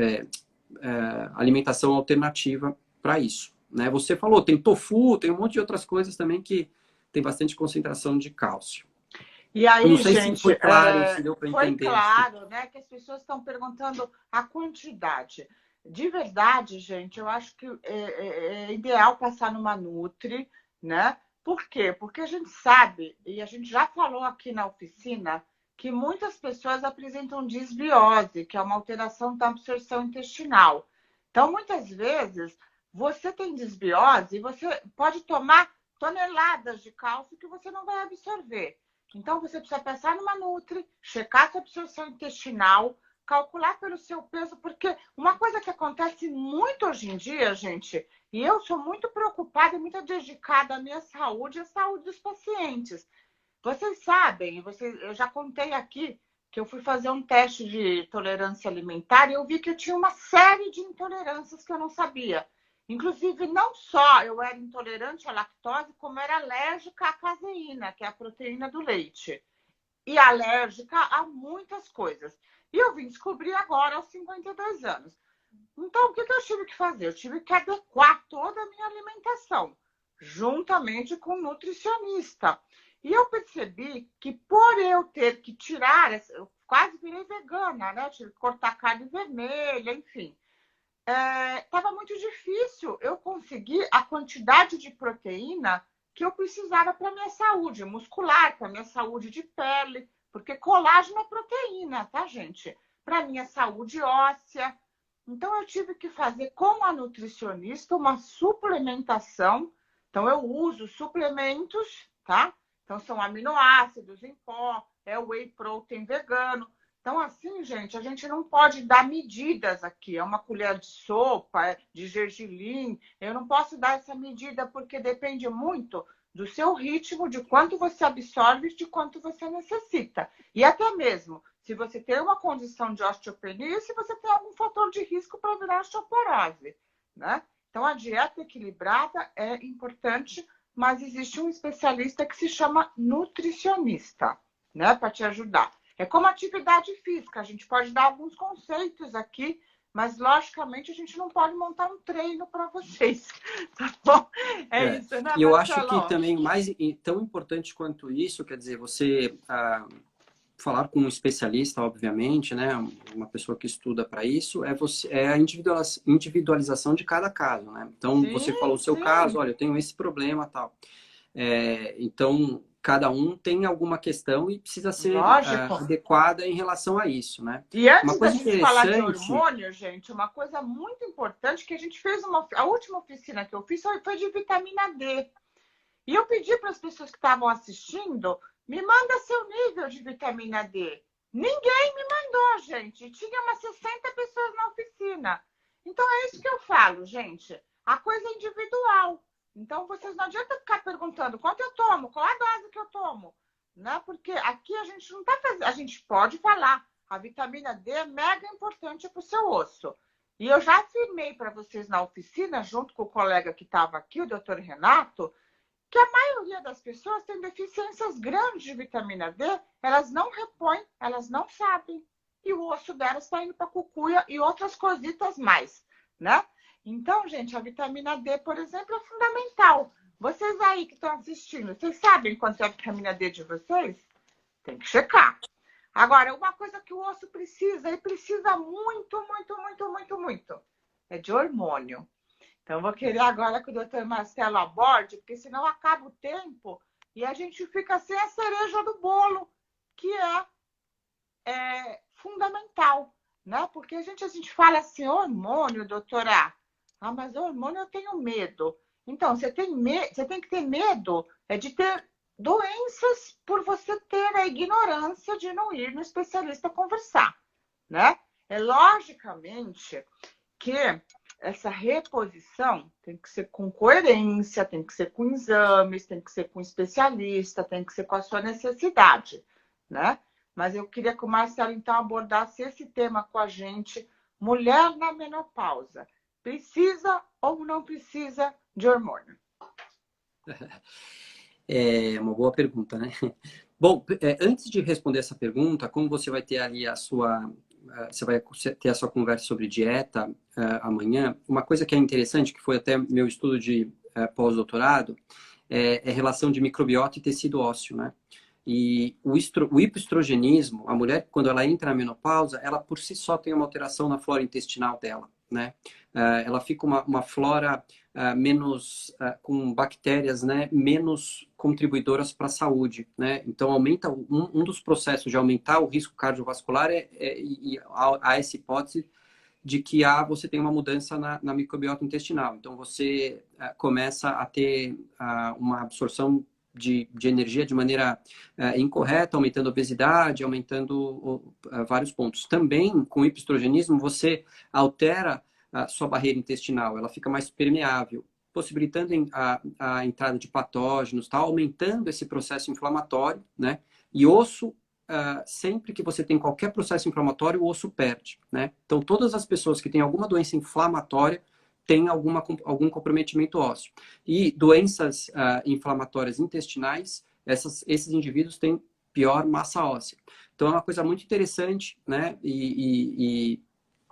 alimentação alternativa para isso, né? Você falou, tem tofu, tem um monte de outras coisas também que tem bastante concentração de cálcio. E aí, eu não sei gente, se foi claro, se deu para foi entender. claro, né, que as pessoas estão perguntando a quantidade. De verdade, gente, eu acho que é ideal passar numa Nutri, né? Por quê? Porque a gente sabe, e a gente já falou aqui na oficina, que muitas pessoas apresentam disbiose, que é uma alteração da absorção intestinal. Então, muitas vezes, você tem disbiose e você pode tomar toneladas de cálcio que você não vai absorver. Então, você precisa pensar numa Nutri, checar sua absorção intestinal, calcular pelo seu peso, porque uma coisa que acontece muito hoje em dia, gente, e eu sou muito preocupada e muito dedicada à minha saúde e à saúde dos pacientes. Vocês sabem, eu já contei aqui que eu fui fazer um teste de tolerância alimentar e eu vi que eu tinha uma série de intolerâncias que eu não sabia. Inclusive, não só eu era intolerante à lactose, como era alérgica à caseína, que é a proteína do leite. e alérgica a muitas coisas. E eu vim descobrir agora aos 52 anos. Então, o que eu tive que fazer? Eu tive que adequar toda a minha alimentação, juntamente com o nutricionista. E eu percebi que por eu ter que tirar, eu quase virei vegana, né? Tive que cortar carne vermelha, enfim. Estava muito difícil eu conseguir a quantidade de proteína que eu precisava para a minha saúde muscular, para a minha saúde de pele, porque colágeno é proteína, tá, gente? Para a minha saúde óssea. Então, eu tive que fazer com a nutricionista uma suplementação. Então, eu uso suplementos, tá? Então, são aminoácidos em pó, é o whey protein vegano. Então, assim, gente, a gente não pode dar medidas aqui. É uma colher de sopa, de gergelim. Eu não posso dar essa medida porque depende muito do seu ritmo, de quanto você absorve, de quanto você necessita. E até mesmo se você tem uma condição de osteopenia, se você tem algum fator de risco para virar osteoporose, né? Então, a dieta equilibrada é importante, mas existe um especialista que se chama nutricionista, né, para te ajudar. É como atividade física, a gente pode dar alguns conceitos aqui, mas logicamente a gente não pode montar um treino para vocês, tá bom? Isso, né, E eu acho Marcelo? que também mais tão importante quanto isso, quer dizer, você falar com um especialista, obviamente, né, uma pessoa que estuda para isso, é a individualização de cada caso, né? Então, Sim, você falou o seu caso, olha, eu tenho esse problema, tal. Então, cada um tem alguma questão e precisa ser adequada em relação a isso, né? E antes Uma da coisa gente falar de interessante... hormônio, gente, uma coisa muito importante que a gente fez, a última oficina que eu fiz foi de vitamina D. E eu pedi para as pessoas que estavam assistindo, me manda seu nível de vitamina D. Ninguém me mandou, gente. Tinha umas 60 pessoas na oficina. Então é isso que eu falo, gente. A coisa é individual. Então vocês não adianta ficar perguntando quanto eu tomo, qual a dose que eu tomo, né? Porque aqui a gente não está fazendo, a gente pode falar. A vitamina D é mega importante para o seu osso. E eu já afirmei para vocês na oficina, junto com o colega que estava aqui, o doutor Renato, que a maioria das pessoas tem deficiências grandes de vitamina D, elas não repõem, elas não sabem. E o osso delas está indo para a cucuia e outras cositas mais, né? Então, gente, a vitamina D, por exemplo, é fundamental. Vocês aí que estão assistindo, vocês sabem quanto é a vitamina D de vocês? Tem que checar. Agora, uma coisa que o osso precisa, ele precisa muito, muito, muito, muito, muito, é de hormônio. Então, vou querer agora que o doutor Marcelo aborde, porque senão acaba o tempo e a gente fica sem a cereja do bolo, que é fundamental, né? Porque a gente fala assim, hormônio, doutora. Ah, mas hormônio eu tenho medo. Então, você tem que ter medo de ter doenças por você ter a ignorância de não ir no especialista conversar, né? É logicamente que essa reposição tem que ser com coerência, tem que ser com exames, tem que ser com especialista, tem que ser com a sua necessidade, né? Mas eu queria que o Marcelo, então, abordasse esse tema com a gente. Mulher na menopausa, precisa ou não precisa de hormônio? É uma boa pergunta, né? Bom, antes de responder essa pergunta, como você vai ter ali você vai ter a sua conversa sobre dieta amanhã, uma coisa que é interessante, que foi até meu estudo de pós-doutorado, é a relação de microbiota e tecido ósseo, né? E o hipoestrogenismo, a mulher, quando ela entra na menopausa, ela por si só tem uma alteração na flora intestinal dela, né? Ela fica uma flora menos com bactérias, né, menos contribuidoras para a saúde, né? Então aumenta um dos processos de aumentar o risco cardiovascular e há essa hipótese de que você tem uma mudança na microbiota intestinal. Então você começa a ter uma absorção de energia de maneira incorreta, aumentando a obesidade, aumentando vários pontos. Também, com o hipoestrogenismo, você altera a sua barreira intestinal, ela fica mais permeável, possibilitando a entrada de patógenos, tá? Aumentando esse processo inflamatório, né? E osso, sempre que você tem qualquer processo inflamatório, o osso perde, né? Então, todas as pessoas que têm alguma doença inflamatória têm algum comprometimento ósseo. E doenças inflamatórias intestinais, esses indivíduos têm pior massa óssea. Então é uma coisa muito interessante, né?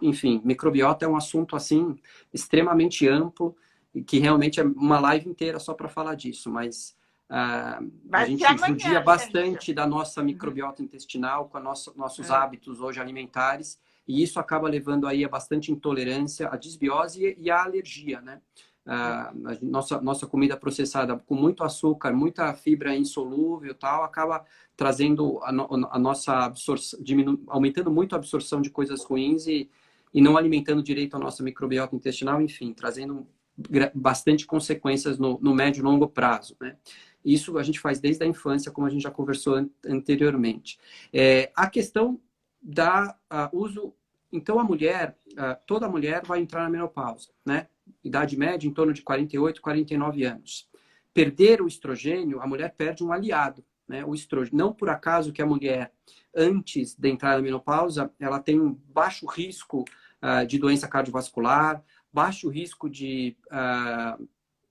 Enfim, microbiota é um assunto assim extremamente amplo e que realmente é uma live inteira só para falar disso, mas a Vai ser gente judia amanhã, gente. bastante da nossa microbiota intestinal com nossos hábitos hoje alimentares, e isso acaba levando aí a bastante intolerância, a desbiose e a alergia, né? A nossa comida processada com muito açúcar, muita fibra insolúvel e tal, acaba trazendo a nossa absorção, aumentando muito a absorção de coisas ruins e não alimentando direito a nossa microbiota intestinal, enfim, trazendo bastante consequências no médio e longo prazo, né? Isso a gente faz desde a infância, como a gente já conversou anteriormente. A questão da uso... Então, toda mulher vai entrar na menopausa, né? Idade média em torno de 48, 49 anos. Perder o estrogênio, a mulher perde um aliado, né? O estrogênio. Não por acaso que a mulher, antes de entrar na menopausa, ela tem um baixo risco de doença cardiovascular, baixo risco de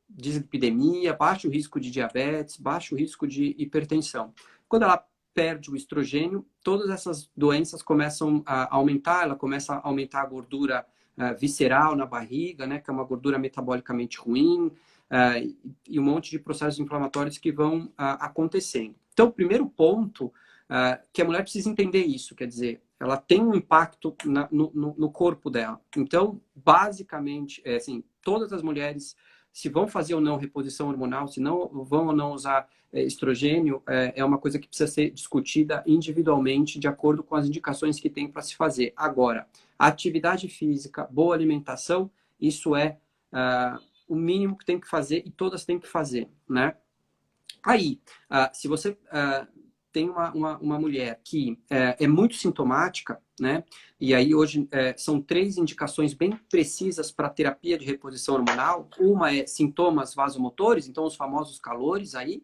dislipidemia, baixo risco de diabetes, baixo risco de hipertensão. Quando ela perde o estrogênio, todas essas doenças começam a aumentar, ela começa a aumentar a gordura visceral na barriga, né, que é uma gordura metabolicamente ruim, e um monte de processos inflamatórios que vão acontecendo. Então, o primeiro ponto que a mulher precisa entender isso, quer dizer, ela tem um impacto no corpo dela. Então, basicamente, assim, todas as mulheres, se vão fazer ou não reposição hormonal, se não vão ou não usar estrogênio, é uma coisa que precisa ser discutida individualmente, de acordo com as indicações que tem para se fazer. Agora, atividade física, boa alimentação, isso é o mínimo que tem que fazer e todas têm que fazer, né? Aí, se você tem uma mulher que é muito sintomática, né? E aí hoje são 3 indicações bem precisas para terapia de reposição hormonal. Uma é sintomas vasomotores, então os famosos calores aí,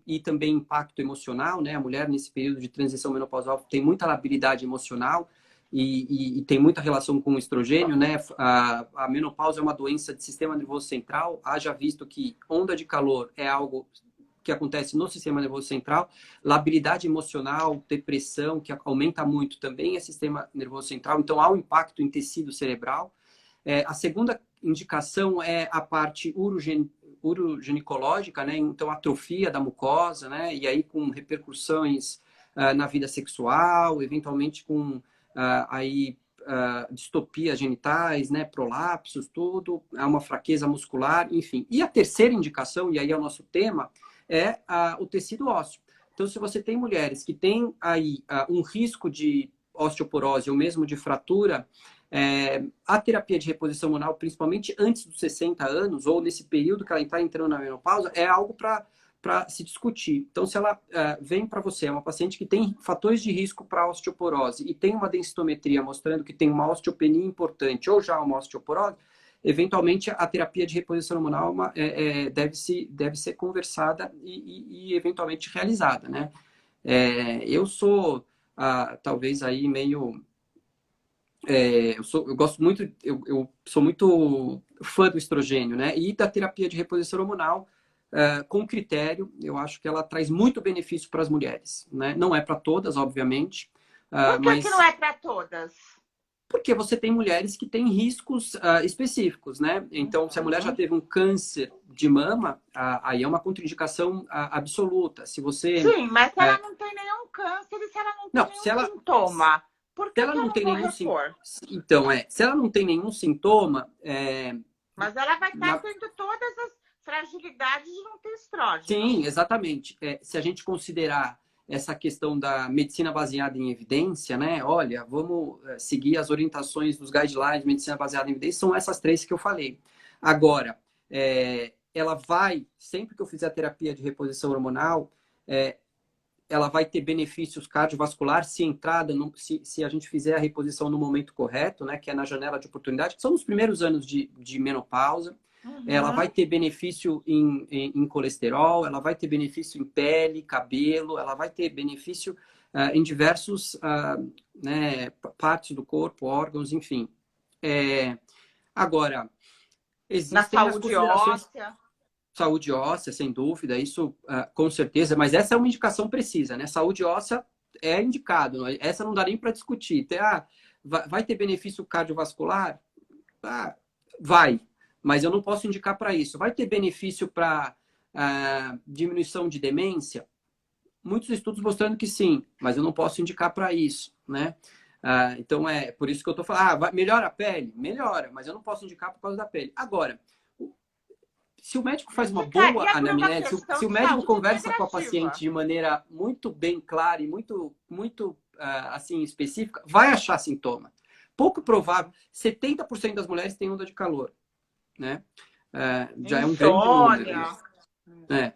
e também impacto emocional, né? A mulher nesse período de transição menopausal tem muita labilidade emocional e tem muita relação com o estrogênio, né? A menopausa é uma doença de sistema nervoso central, haja visto que onda de calor é algo que acontece no sistema nervoso central, labilidade emocional, depressão, que aumenta muito também é sistema nervoso central, então há um impacto em tecido cerebral. A segunda indicação é a parte urogenicológica, né? Então atrofia da mucosa, né? E aí com repercussões na vida sexual, eventualmente com distopias genitais, né? Prolapsos, tudo, há uma fraqueza muscular, enfim. E a terceira indicação, e aí é o nosso tema, é o tecido ósseo. Então, se você tem mulheres que têm aí um risco de osteoporose ou mesmo de fratura, a terapia de reposição hormonal, principalmente antes dos 60 anos ou nesse período que ela está entrando na menopausa, é algo para se discutir. Então, se ela vem para você, é uma paciente que tem fatores de risco para osteoporose e tem uma densitometria mostrando que tem uma osteopenia importante ou já uma osteoporose, eventualmente a terapia de reposição hormonal deve ser conversada e eventualmente realizada, né? Eu sou talvez aí meio eu gosto muito, eu sou muito fã do estrogênio, né? E da terapia de reposição hormonal com critério, eu acho que ela traz muito benefício para as mulheres, né? Não é para todas, obviamente, Por que mas não é para todas? porque você tem mulheres que têm riscos específicos, né? Então, se a mulher já teve um câncer de mama, aí é uma contraindicação absoluta. Se você... Sim, mas se ela não tem nenhum câncer e se ela não tem Não, nenhum sintoma, por se que ela que eu não não tem vou nenhum repor? então, se ela não tem nenhum sintoma, Mas ela vai estar na- tendo todas as fragilidades de não ter estrógeno. sim, exatamente. Se a gente considerar essa questão da medicina baseada em evidência, né? Olha, vamos seguir as orientações dos guidelines de medicina baseada em evidência, são essas 3 que eu falei. Agora, ela vai, sempre que eu fizer a terapia de reposição hormonal, ela vai ter benefícios cardiovasculares se a gente fizer a reposição no momento correto, né? Que é na janela de oportunidade, que são os primeiros anos de menopausa. Ela vai ter benefício em colesterol, ela vai ter benefício em pele, cabelo, ela vai ter benefício em diversos né, partes do corpo, órgãos, enfim. Agora, Na existem as saúde considerações óssea. saúde óssea, sem dúvida, isso com certeza, mas essa é uma indicação precisa, né? Saúde óssea é indicado, essa não dá nem para discutir. Vai ter benefício cardiovascular? Vai, mas eu não posso indicar para isso. Vai ter benefício para diminuição de demência? Muitos estudos mostrando que sim, mas eu não posso indicar para isso, né? Então, é por isso que eu estou falando, melhora a pele? Melhora, mas eu não posso indicar por causa da pele. Agora, se o médico faz uma boa anamnese, se o médico conversa com a paciente de maneira muito bem clara e muito assim, específica, vai achar sintoma. Pouco provável, 70% das mulheres têm onda de calor, né? Já é um grande número.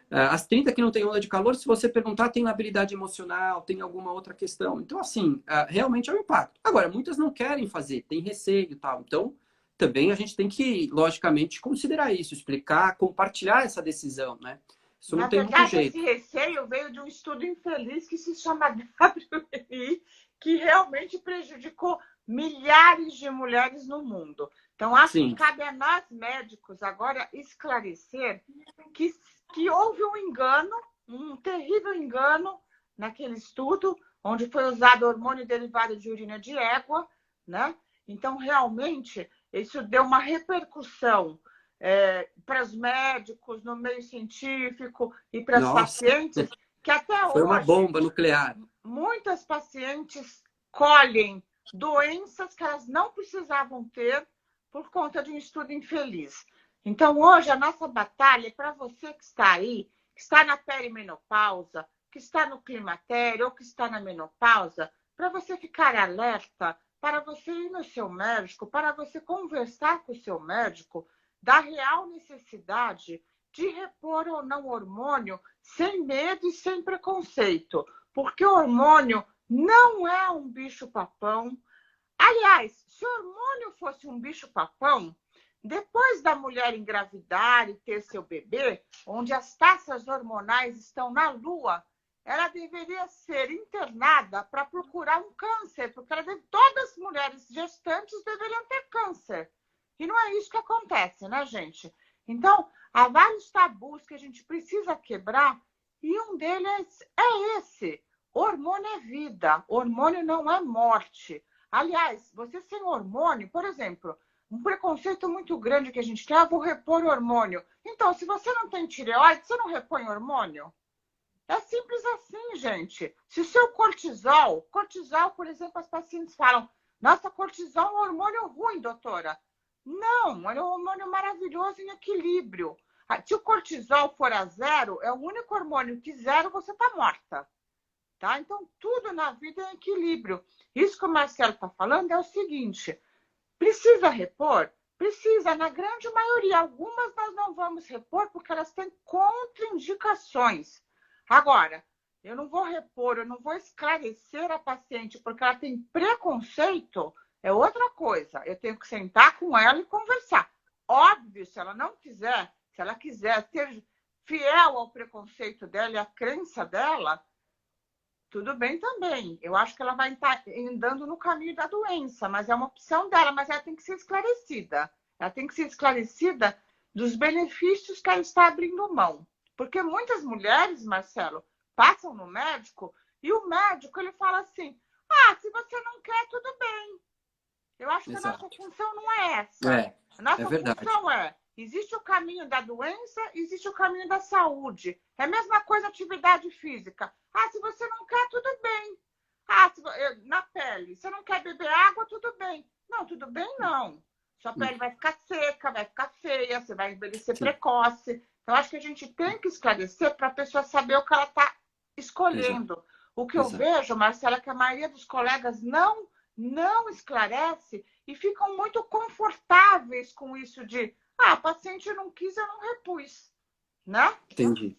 As 30 que não têm onda de calor, se você perguntar, tem labilidade emocional, tem alguma outra questão. Então, assim, realmente é um impacto. Agora, muitas não querem fazer, tem receio e tal. Então, também a gente tem que, logicamente, considerar isso, explicar, compartilhar essa decisão, né? Isso não tem muito jeito. Esse receio veio de um estudo infeliz que se chama WMI, que realmente prejudicou milhares de mulheres no mundo. Então, acho que cabe a nós médicos agora esclarecer que houve um engano, um terrível engano naquele estudo, onde foi usado hormônio derivado de urina de égua, né? Então, realmente, isso deu uma repercussão para os médicos, no meio científico e para as pacientes, que até hoje... Foi uma bomba nuclear. Muitas pacientes colhem doenças que elas não precisavam ter por conta de um estudo infeliz. Então, hoje, a nossa batalha é para você que está aí, que está na perimenopausa, que está no climatério ou que está na menopausa, para você ficar alerta, para você ir no seu médico, para você conversar com o seu médico da real necessidade de repor ou não hormônio sem medo e sem preconceito, porque o hormônio não é um bicho-papão. Aliás, se o hormônio fosse um bicho-papão, depois da mulher engravidar e ter seu bebê, onde as taxas hormonais estão na lua, ela deveria ser internada para procurar um câncer, porque todas as mulheres gestantes deveriam ter câncer. E não é isso que acontece, né, gente? Então, há vários tabus que a gente precisa quebrar, e um deles é esse. Hormônio é vida, hormônio não é morte. Aliás, você sem hormônio, por exemplo, um preconceito muito grande que a gente tem, vou repor hormônio. Então, se você não tem tireoide, você não repõe hormônio? É simples assim, gente. Se o seu cortisol, por exemplo, as pacientes falam, nossa, cortisol é um hormônio ruim, doutora. Não, é um hormônio maravilhoso em equilíbrio. Se o cortisol for a zero, é o único hormônio que zero, você está morta. Tá? Então, tudo na vida é em equilíbrio. Isso que o Marcelo está falando é o seguinte, precisa repor? Precisa, na grande maioria. Algumas nós não vamos repor porque elas têm contraindicações. Agora, eu não vou repor, eu não vou esclarecer a paciente porque ela tem preconceito, é outra coisa. Eu tenho que sentar com ela e conversar. Óbvio, se ela não quiser, se ela quiser ser fiel ao preconceito dela e à crença dela, tudo bem também. Eu acho que ela vai estar andando no caminho da doença, mas é uma opção dela, mas ela tem que ser esclarecida. Ela tem que ser esclarecida dos benefícios que ela está abrindo mão. Porque muitas mulheres, Marcelo, passam no médico e o médico ele fala assim, se você não quer, tudo bem. Eu acho que a nossa função não é essa. A nossa função existe o caminho da doença, existe o caminho da saúde. É a mesma coisa atividade física. Se você não quer, tudo bem. Na pele, você não quer beber água, tudo bem. Não, tudo bem não. Sua pele vai ficar seca, vai ficar feia, você vai envelhecer precoce. Então, acho que a gente tem que esclarecer para a pessoa saber o que ela está escolhendo. Exato. O que eu vejo, Marcela, é que a maioria dos colegas não esclarece e ficam muito confortáveis com isso de a paciente não quis, eu não repus. Né? Entendi.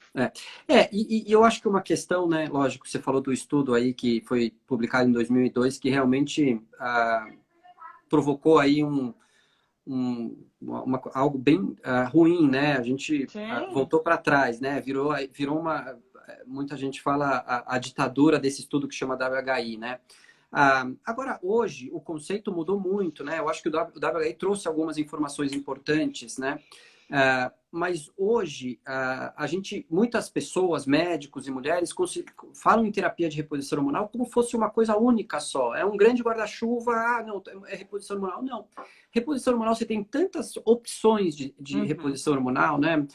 E eu acho que uma questão, né, lógico, você falou do estudo aí que foi publicado em 2002, que realmente provocou aí algo bem ruim, né? A gente voltou para trás, né? Virou uma... Muita gente fala a ditadura desse estudo que chama WHI, né? Agora, hoje, o conceito mudou muito, né? Eu acho que o WHI trouxe algumas informações importantes, né? mas hoje muitas pessoas, médicos e mulheres, falam em terapia de reposição hormonal como fosse uma coisa única só. É um grande guarda-chuva, não, é reposição hormonal. Não. Reposição hormonal, você tem tantas opções de reposição hormonal, né?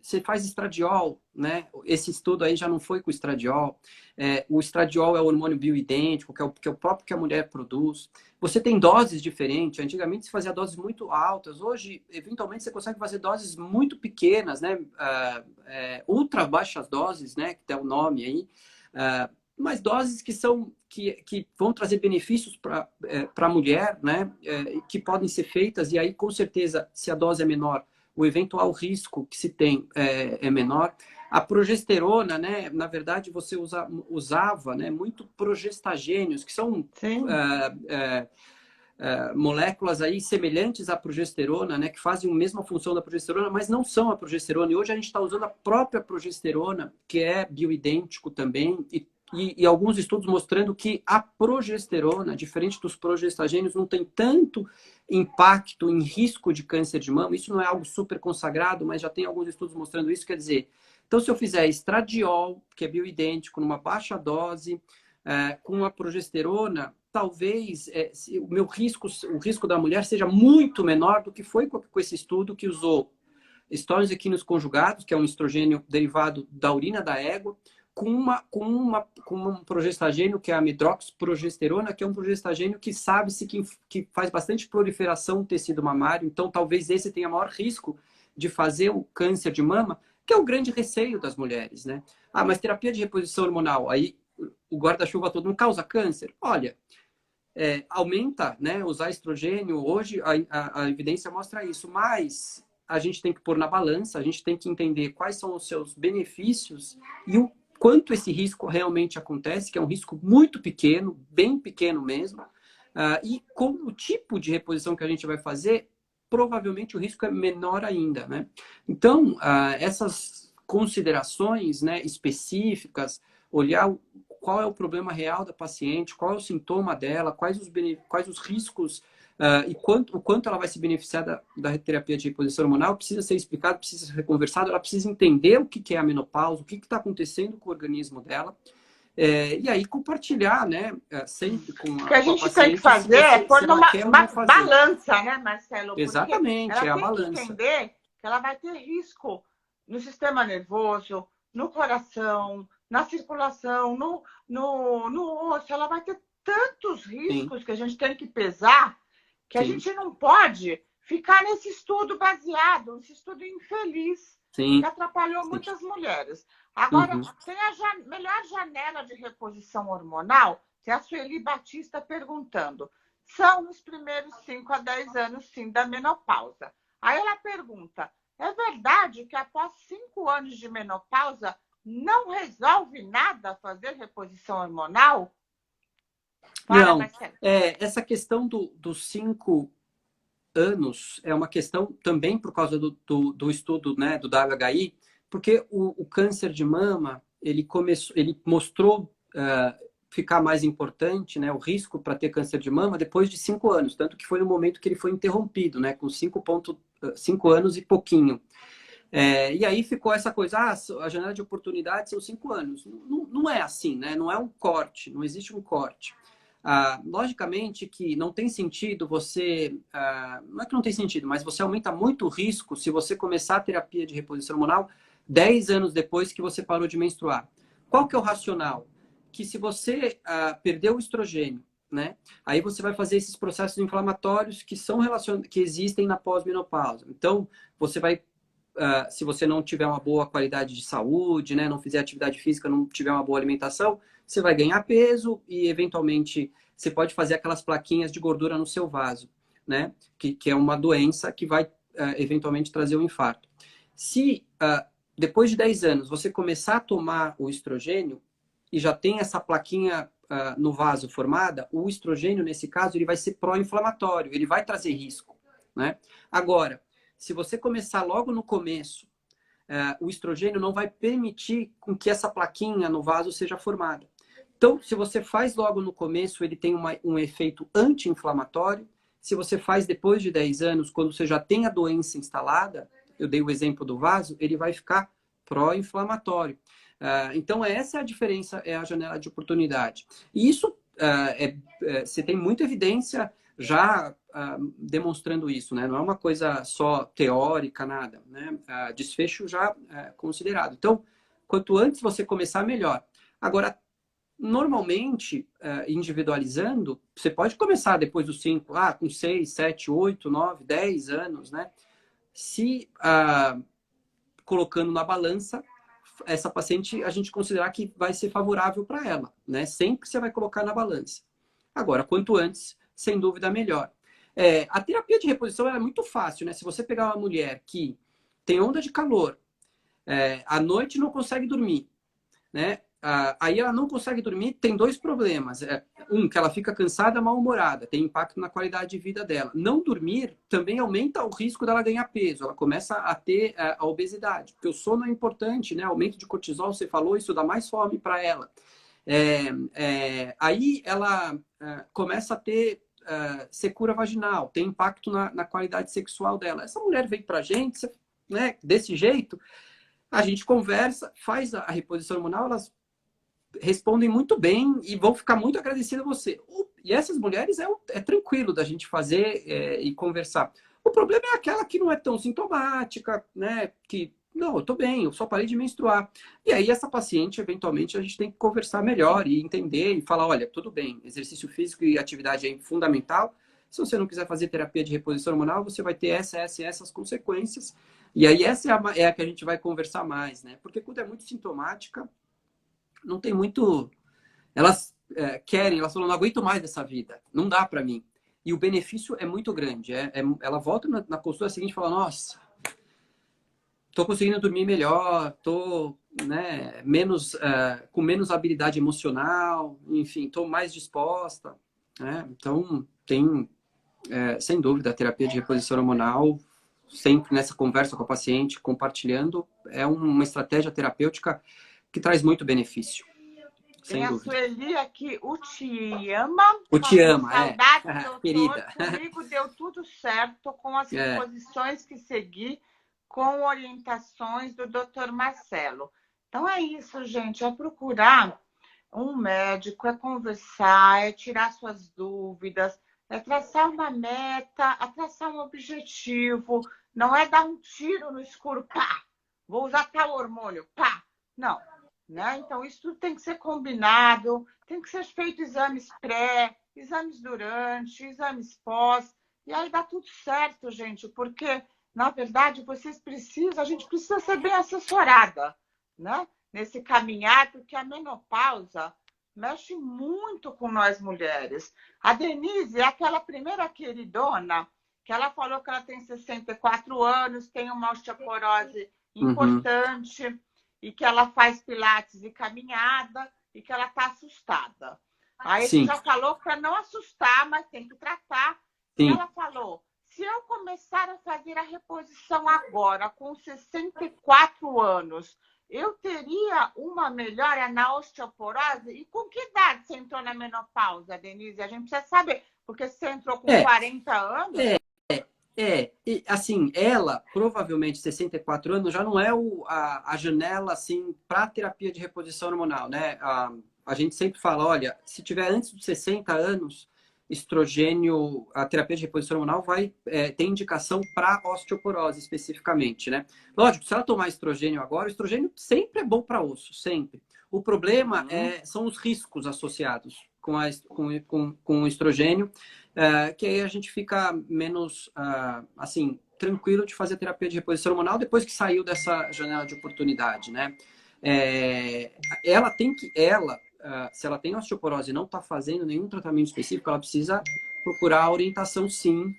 Você faz estradiol, né? Esse estudo aí já não foi com o estradiol. O estradiol é o hormônio bioidêntico, que é o próprio que a mulher produz. Você tem doses diferentes. Antigamente se fazia doses muito altas. Hoje, eventualmente, você consegue fazer doses muito pequenas, né? Ultra baixas doses, né? Que tem o nome aí. Mas doses que vão trazer benefícios para a mulher, né? Que podem ser feitas. E aí, com certeza, se a dose é menor, o eventual risco que se tem é menor. A progesterona, né? Na verdade, você usava, né, muito progestagênios, que são moléculas aí semelhantes à progesterona, né, que fazem a mesma função da progesterona, mas não são a progesterona. E hoje a gente está usando a própria progesterona, que é bioidêntico também, e alguns estudos mostrando que a progesterona, diferente dos progestagênios, não tem tanto impacto em risco de câncer de mama. Isso não é algo super consagrado, mas já tem alguns estudos mostrando isso. Quer dizer, então se eu fizer estradiol, que é bioidêntico, numa baixa dose, com a progesterona, talvez o risco da mulher seja muito menor do que foi com esse estudo que usou estrógenos equinos conjugados, que é um estrogênio derivado da urina da égua, com um progestagênio, que é a medroxprogesterona, que é um progestagênio que sabe-se que faz bastante proliferação no tecido mamário. Então, talvez esse tenha maior risco de fazer o câncer de mama, que é o grande receio das mulheres, né? Mas terapia de reposição hormonal, aí o guarda-chuva todo não causa câncer? Olha, aumenta, né? Usar estrogênio, hoje a evidência mostra isso, mas a gente tem que pôr na balança, a gente tem que entender quais são os seus benefícios e o quanto esse risco realmente acontece, que é um risco muito pequeno, bem pequeno mesmo, e com o tipo de reposição que a gente vai fazer, provavelmente o risco é menor ainda, né? Então, essas considerações, né, específicas, olhar qual é o problema real da paciente, qual é o sintoma dela, quais os riscos e o quanto ela vai se beneficiar da terapia de reposição hormonal, precisa ser explicado, precisa ser conversado, ela precisa entender o que é a menopausa, o que está acontecendo com o organismo dela, e aí compartilhar, né, sempre com O que a gente tem que paciente, fazer é pôr numa fazer. balança, né, Marcelo? Porque Exatamente, ela a tem balança. que entender que ela vai ter risco no sistema nervoso, no coração, na circulação, no osso. Ela vai ter tantos riscos que a gente tem que pesar que a gente não pode ficar nesse estudo baseado, nesse estudo infeliz, que atrapalhou muitas mulheres. Agora, tem a melhor janela de reposição hormonal, que é a Sueli Batista perguntando. São nos primeiros 5 a 10 anos, sim, da menopausa. Aí ela pergunta, é verdade que após 5 anos de menopausa não resolve nada fazer reposição hormonal? Fala, não, essa questão dos 5 anos é uma questão também por causa do estudo, né, do WHI, porque o câncer de mama ele mostrou ficar mais importante, né, o risco para ter câncer de mama depois de 5 anos, tanto que foi no momento que ele foi interrompido, né, com 5 anos e pouquinho. E aí ficou essa coisa, a janela de oportunidade são 5 anos. Não é assim, né? Não é um corte, não existe um corte. Logicamente que não tem sentido você... não é que não tem sentido, mas você aumenta muito o risco se você começar a terapia de reposição hormonal 10 anos depois que você parou de menstruar. Qual que é o racional? Que se você perdeu o estrogênio, né? Aí você vai fazer esses processos inflamatórios que existem na pós-menopausa. Então, você vai... se você não tiver uma boa qualidade de saúde, né, não fizer atividade física, não tiver uma boa alimentação, você vai ganhar peso e, eventualmente, você pode fazer aquelas plaquinhas de gordura no seu vaso, né, que é uma doença que vai, eventualmente, trazer um infarto. Se, depois de 10 anos, você começar a tomar o estrogênio e já tem essa plaquinha no vaso formada, o estrogênio, nesse caso, ele vai ser pró-inflamatório, ele vai trazer risco, né? Agora, se você começar logo no começo, o estrogênio não vai permitir com que essa plaquinha no vaso seja formada. Então, se você faz logo no começo, ele tem um efeito anti-inflamatório. Se você faz depois de 10 anos, quando você já tem a doença instalada, eu dei o exemplo do vaso, ele vai ficar pró-inflamatório. Então, essa é a diferença, é a janela de oportunidade. E isso, você tem muita evidência já demonstrando isso, né? Não é uma coisa só teórica, nada, né? Desfecho já considerado. Então, quanto antes você começar, melhor. Agora, normalmente, individualizando, você pode começar depois dos 5, com 6, 7, 8, 9, 10 anos, né? Se colocando na balança, essa paciente, a gente considerar que vai ser favorável para ela, né? Sempre você vai colocar na balança. Agora, quanto antes, sem dúvida, melhor. A terapia de reposição é muito fácil, né? Se você pegar uma mulher que tem onda de calor, à noite não consegue dormir, né? Aí ela não consegue dormir, tem dois problemas. Que ela fica cansada, mal-humorada, tem impacto na qualidade de vida dela. Não dormir também aumenta o risco dela ganhar peso, ela começa a ter a obesidade, porque o sono é importante, né? Aumento de cortisol, você falou, isso dá mais fome para ela. Aí ela começa a ter secura vaginal, tem impacto na qualidade sexual dela. Essa mulher vem pra gente, né, desse jeito, a gente conversa, faz a reposição hormonal, elas respondem muito bem e vão ficar muito agradecidas a você. E essas mulheres é tranquilo da gente fazer e conversar. O problema é aquela que não é tão sintomática, né? Que, não, eu tô bem, eu só parei de menstruar. E aí essa paciente, eventualmente, a gente tem que conversar melhor e entender e falar, olha, tudo bem, exercício físico e atividade é fundamental. Se você não quiser fazer terapia de reposição hormonal, você vai ter essas consequências. E aí essa é a que a gente vai conversar mais, né? Porque quando é muito sintomática, não tem muito... Elas querem, elas falam, não aguento mais dessa vida, não dá para mim. E o benefício é muito grande. Ela volta na consulta seguinte e fala, nossa, tô conseguindo dormir melhor, tô, né, com menos habilidade emocional, enfim, tô mais disposta. Né? Então, tem, sem dúvida, a terapia de reposição hormonal, sempre nessa conversa com a paciente, compartilhando, é uma estratégia terapêutica que traz muito benefício. Tem Sem a dúvida. Sueli aqui, o Te Ama, O Te falando Ama, saudade, doutor. querida. Comigo deu tudo certo com as reposições que segui, com orientações do doutor Marcelo. Então é isso, gente, é procurar um médico, é conversar, é tirar suas dúvidas, é traçar uma meta, é traçar um objetivo, não é dar um tiro no escuro, pá, vou usar tal hormônio, pá, não. Né? Então, isso tudo tem que ser combinado, tem que ser feito exames pré, exames durante, exames pós, e aí dá tudo certo, gente, porque, na verdade, a gente precisa ser bem assessorada, né? Nesse caminhar, porque a menopausa mexe muito com nós mulheres. A Denise é aquela primeira queridona que ela falou que ela tem 64 anos, tem uma osteoporose importante, e que ela faz pilates e caminhada e que ela está assustada. Aí a gente já falou para não assustar, mas tem que tratar. Sim. E ela falou, se eu começar a fazer a reposição agora, com 64 anos, eu teria uma melhora na osteoporose? E com que idade você entrou na menopausa, Denise? A gente precisa saber, porque você entrou com 40 anos... E, assim, ela, provavelmente, 64 anos, já não é a janela, assim, para terapia de reposição hormonal, né? A gente sempre fala, olha, se tiver antes dos 60 anos, estrogênio, a terapia de reposição hormonal vai ter indicação para osteoporose, especificamente, né? Lógico, se ela tomar estrogênio agora, o estrogênio sempre é bom para osso, sempre. O problema são os riscos associados com o estrogênio, que aí a gente fica menos, assim, tranquilo de fazer terapia de reposição hormonal depois que saiu dessa janela de oportunidade, né? Se ela tem osteoporose e não está fazendo nenhum tratamento específico, ela precisa procurar a orientação, sim,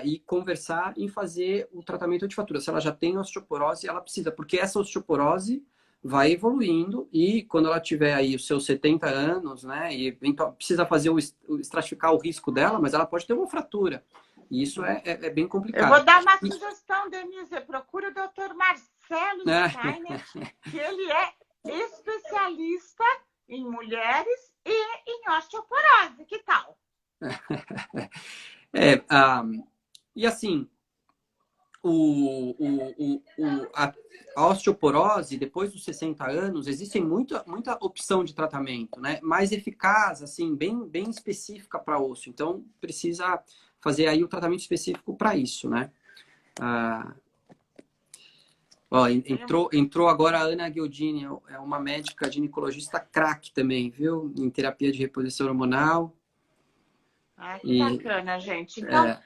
e conversar em fazer o tratamento antifatura. Se ela já tem osteoporose, ela precisa, porque essa osteoporose vai evoluindo e quando ela tiver aí os seus 70 anos, né, e então precisa fazer estratificar o risco dela, mas ela pode ter uma fratura. E isso é bem complicado. Eu vou dar uma sugestão, Denise. Procure o Dr. Marcelo Steiner, que ele é especialista em mulheres e em osteoporose. Que tal? E assim, a osteoporose, depois dos 60 anos, existe muita opção de tratamento, né? Mais eficaz, assim, bem específica para osso. Então, precisa fazer aí o tratamento específico para isso, né? Ó, entrou agora a Ana Ghialdini, é uma médica ginecologista craque também, viu? Em terapia de reposição hormonal. Ah, que bacana, gente. Então,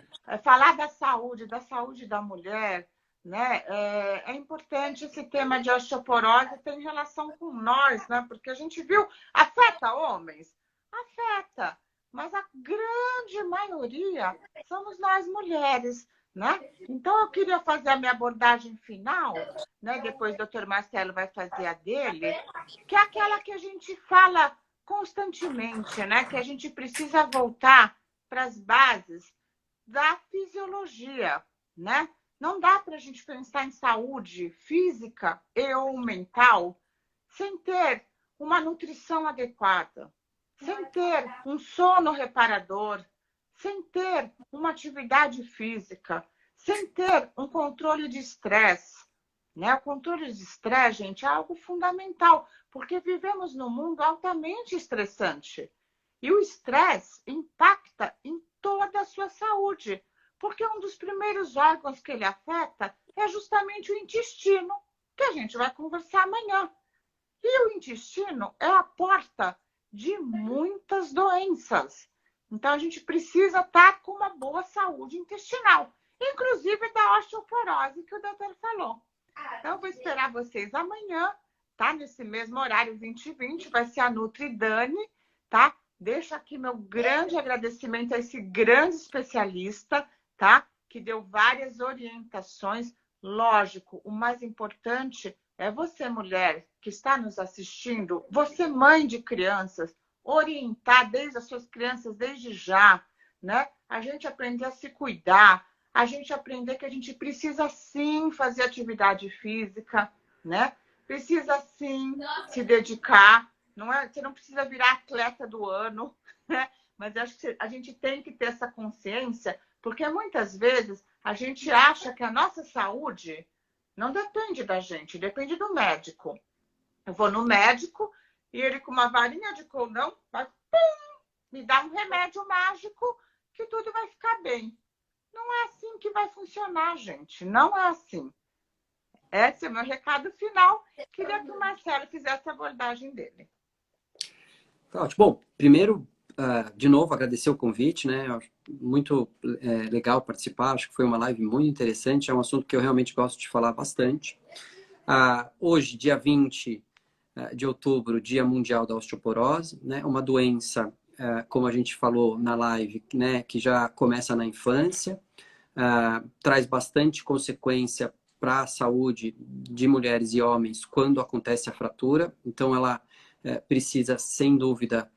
falar da saúde da mulher, né? É importante esse tema de osteoporose, tem relação com nós, né? Porque a gente viu, afeta homens? Afeta, mas a grande maioria somos nós mulheres, né? Então, eu queria fazer a minha abordagem final, né? Depois o doutor Marcelo vai fazer a dele, que é aquela que a gente fala constantemente, né? Que a gente precisa voltar para as bases da fisiologia, né? Não dá para a gente pensar em saúde física e ou mental sem ter uma nutrição adequada, sem ter um sono reparador, sem ter uma atividade física, sem ter um controle de estresse. Né? O controle de estresse, gente, é algo fundamental, porque vivemos num mundo altamente estressante. E o estresse impacta em toda a sua saúde, porque um dos primeiros órgãos que ele afeta é justamente o intestino, que a gente vai conversar amanhã. E o intestino é a porta de muitas doenças. Então, a gente precisa estar com uma boa saúde intestinal, inclusive da osteoporose que o doutor falou. Então, eu vou esperar vocês amanhã, tá? Nesse mesmo horário, 20h20, vai ser a Nutridani, tá? Deixo aqui meu grande agradecimento a esse grande especialista, tá? Que deu várias orientações. Lógico, o mais importante é você, mulher, que está nos assistindo, você, mãe de crianças, orientar desde as suas crianças, desde já, né? A gente aprender a se cuidar, a gente aprender que a gente precisa sim fazer atividade física, né? Precisa sim se dedicar. Não é, você não precisa virar atleta do ano, né? Mas acho que a gente tem que ter essa consciência, porque muitas vezes a gente acha que a nossa saúde não depende da gente, depende do médico. Eu vou no médico e ele com uma varinha de condão vai me dar um remédio mágico que tudo vai ficar bem. Não é assim que vai funcionar, gente. Não é assim. Esse é o meu recado final. Queria que o Marcelo fizesse a abordagem dele. Ótimo. Bom, primeiro, de novo, agradecer o convite, né? Muito legal participar, acho que foi uma live muito interessante, é um assunto que eu realmente gosto de falar bastante. Hoje, dia 20 de outubro, Dia Mundial da Osteoporose, né? Uma doença, como a gente falou na live, né? Que já começa na infância, traz bastante consequência para a saúde de mulheres e homens quando acontece a fratura, então ela precisa, sem dúvida,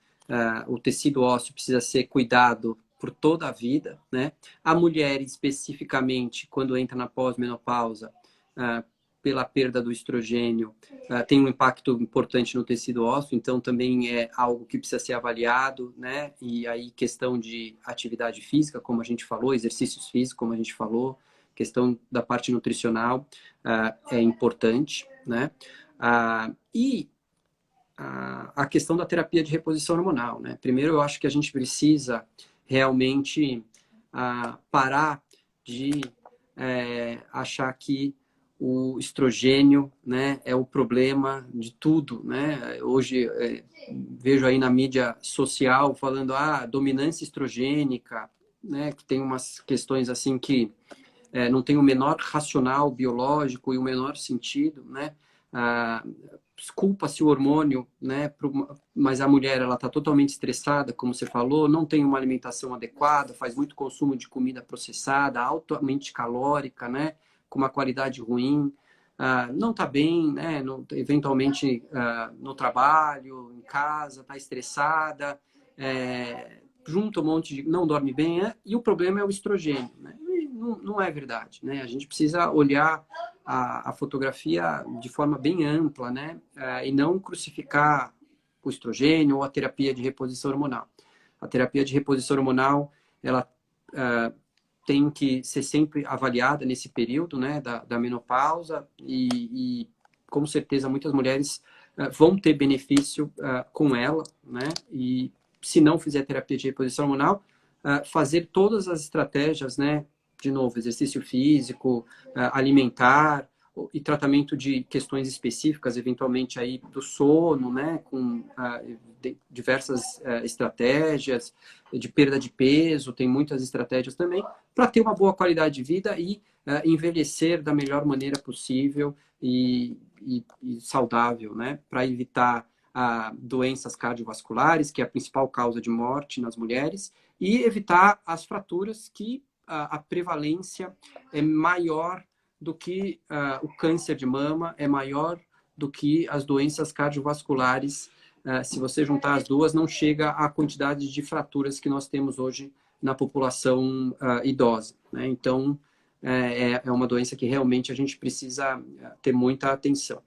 o tecido ósseo precisa ser cuidado por toda a vida, né? A mulher, especificamente, quando entra na pós-menopausa, pela perda do estrogênio, tem um impacto importante no tecido ósseo, então também é algo que precisa ser avaliado, né? E aí questão de atividade física, como a gente falou, exercícios físicos, como a gente falou, questão da parte nutricional é importante, né? E a questão da terapia de reposição hormonal, né? Primeiro, eu acho que a gente precisa realmente parar de achar que o estrogênio, né, é o problema de tudo, né? Hoje vejo aí na mídia social falando dominância estrogênica, né, que tem umas questões assim que não tem o menor racional biológico e o menor sentido, né? Culpa-se o hormônio, né? Mas a mulher ela está totalmente estressada, como você falou, não tem uma alimentação adequada, faz muito consumo de comida processada, altamente calórica, né? Com uma qualidade ruim, não está bem, né? Eventualmente no trabalho, em casa, está estressada, junta um monte de, não dorme bem, e o problema é o estrogênio, né? Não é verdade, né? A gente precisa olhar a fotografia de forma bem ampla, né? E não crucificar o estrogênio ou a terapia de reposição hormonal. A terapia de reposição hormonal, ela tem que ser sempre avaliada nesse período, né, da menopausa e com certeza muitas mulheres vão ter benefício com ela, né? E se não fizer terapia de reposição hormonal, fazer todas as estratégias, né? De novo, exercício físico, alimentar e tratamento de questões específicas, eventualmente aí do sono, né? Com diversas estratégias de perda de peso, tem muitas estratégias também para ter uma boa qualidade de vida e envelhecer da melhor maneira possível e saudável, né? Para evitar doenças cardiovasculares, que é a principal causa de morte nas mulheres, e evitar as fraturas, que a prevalência é maior do que o câncer de mama, é maior do que as doenças cardiovasculares. Se você juntar as duas, não chega à quantidade de fraturas que nós temos hoje na população idosa, né? Então, é uma doença que realmente a gente precisa ter muita atenção.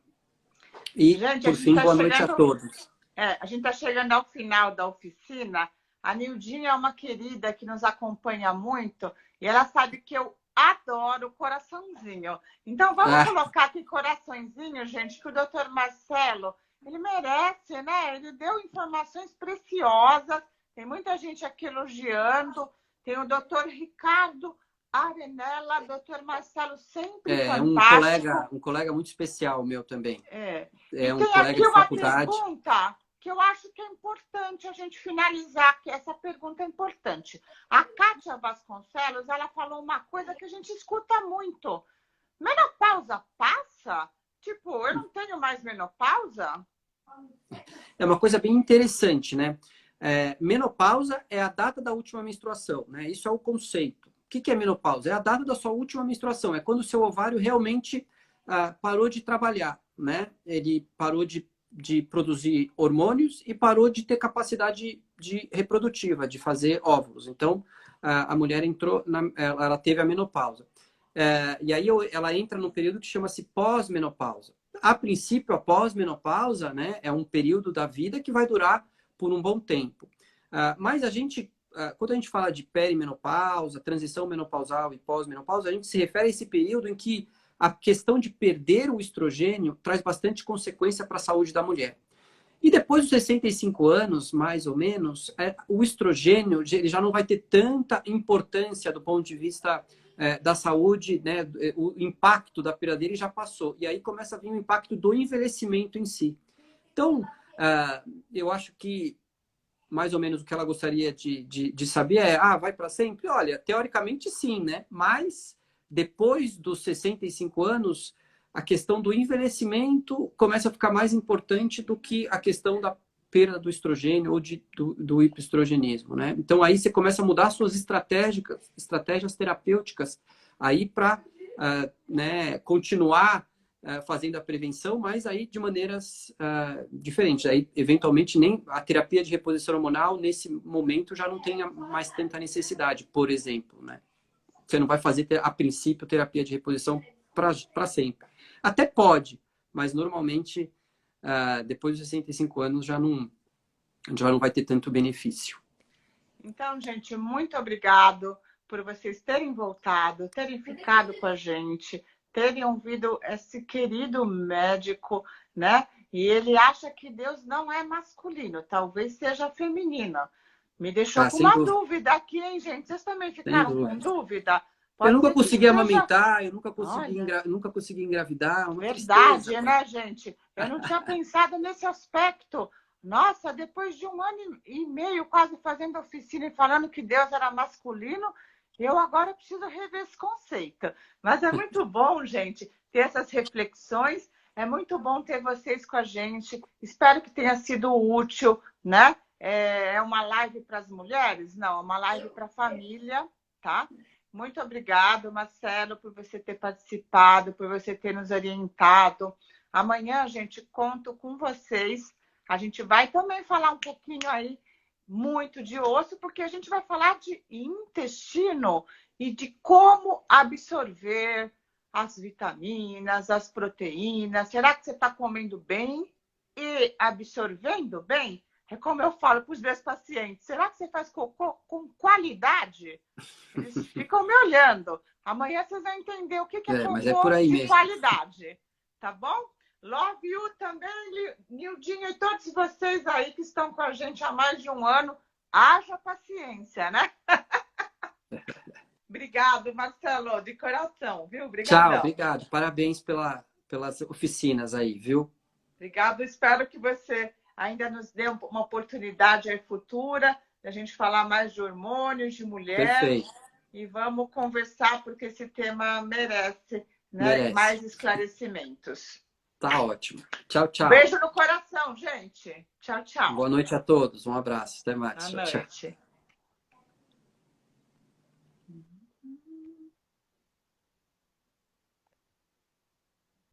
E, gente, por fim, boa noite a todos. A gente está chegando ao final da oficina. A Nildinha é uma querida que nos acompanha muito e ela sabe que eu adoro coraçãozinho. Então, vamos colocar aqui coraçõezinho, gente, que o doutor Marcelo, ele merece, né? Ele deu informações preciosas. Tem muita gente aqui elogiando. Tem o doutor Ricardo Arenella, doutor Marcelo, sempre fantástico. Um colega muito especial meu também. E um tem colega aqui de uma faculdade. pergunta que eu acho que é importante a gente finalizar, que essa pergunta é importante. A Kátia Vasconcelos, ela falou uma coisa que a gente escuta muito. Menopausa passa? Tipo, eu não tenho mais menopausa? É uma coisa bem interessante, né? Menopausa é a data da última menstruação, né? Isso é o conceito. O que é menopausa? É a data da sua última menstruação. É quando o seu ovário realmente parou de trabalhar, né? Ele parou de produzir hormônios e parou de ter capacidade reprodutiva, de fazer óvulos. Então, a mulher ela teve a menopausa. E aí ela entra num período que chama-se pós-menopausa. A princípio, a pós-menopausa, né, é um período da vida que vai durar por um bom tempo. Mas quando a gente fala de perimenopausa, transição menopausal e pós-menopausa, a gente se refere a esse período em que a questão de perder o estrogênio traz bastante consequência para a saúde da mulher. E depois dos 65 anos, mais ou menos, o estrogênio ele já não vai ter tanta importância do ponto de vista da saúde, né? O impacto da perda dele já passou. E aí começa a vir o impacto do envelhecimento em si. Então, eu acho que mais ou menos o que ela gostaria de saber vai para sempre? Olha, teoricamente sim, né? Mas depois dos 65 anos, a questão do envelhecimento começa a ficar mais importante do que a questão da perda do estrogênio ou do hipoestrogenismo, né? Então aí você começa a mudar suas estratégias terapêuticas aí para né, continuar fazendo a prevenção, mas aí de maneiras diferentes. Aí, eventualmente, nem a terapia de reposição hormonal, nesse momento, já não tem mais tanta necessidade, por exemplo, né? Você não vai fazer, a princípio, terapia de reposição para sempre. Até pode, mas normalmente, depois dos 65 anos, já não vai ter tanto benefício. Então, gente, muito obrigado por vocês terem voltado, terem ficado com a gente, terem ouvido esse querido médico, né? E ele acha que Deus não é masculino, talvez seja feminino. Me deixou com uma dúvida aqui, hein, gente? Vocês também ficaram com dúvida? Eu nunca consegui amamentar, eu nunca consegui engravidar. Verdade, tristeza, né, gente? Eu não tinha pensado nesse aspecto. Nossa, depois de 1 ano e meio quase fazendo oficina e falando que Deus era masculino, eu agora preciso rever esse conceito. Mas é muito bom, gente, ter essas reflexões. É muito bom ter vocês com a gente. Espero que tenha sido útil, né? É uma live para as mulheres? Não, é uma live para a família, tá? Muito obrigado, Marcelo, por você ter participado, por você ter nos orientado. Amanhã, gente, conto com vocês. A gente vai também falar um pouquinho aí, muito de osso, porque a gente vai falar de intestino e de como absorver as vitaminas, as proteínas. Será que você está comendo bem e absorvendo bem? É como eu falo para os meus pacientes, será que você faz cocô com qualidade? Eles ficam me olhando. Amanhã vocês vão entender o que é Mas é por cocô aí de mesmo. qualidade. Tá bom? Love you também, Nildinho, e todos vocês aí que estão com a gente há mais de um ano. Haja paciência, né? Obrigado, Marcelo, de coração, viu? Tchau, Obrigadão. obrigado. Parabéns pelas oficinas aí, viu? Obrigado. Espero que você ainda nos dê uma oportunidade aí futura de a gente falar mais de hormônios, de mulher. Perfeito. E vamos conversar, porque esse tema merece, né, Merece. mais esclarecimentos. Tá ótimo. Tchau, tchau. Beijo no coração, gente. Tchau, tchau. Boa noite a todos. Um abraço. Até mais. Boa Tchau, tchau. noite.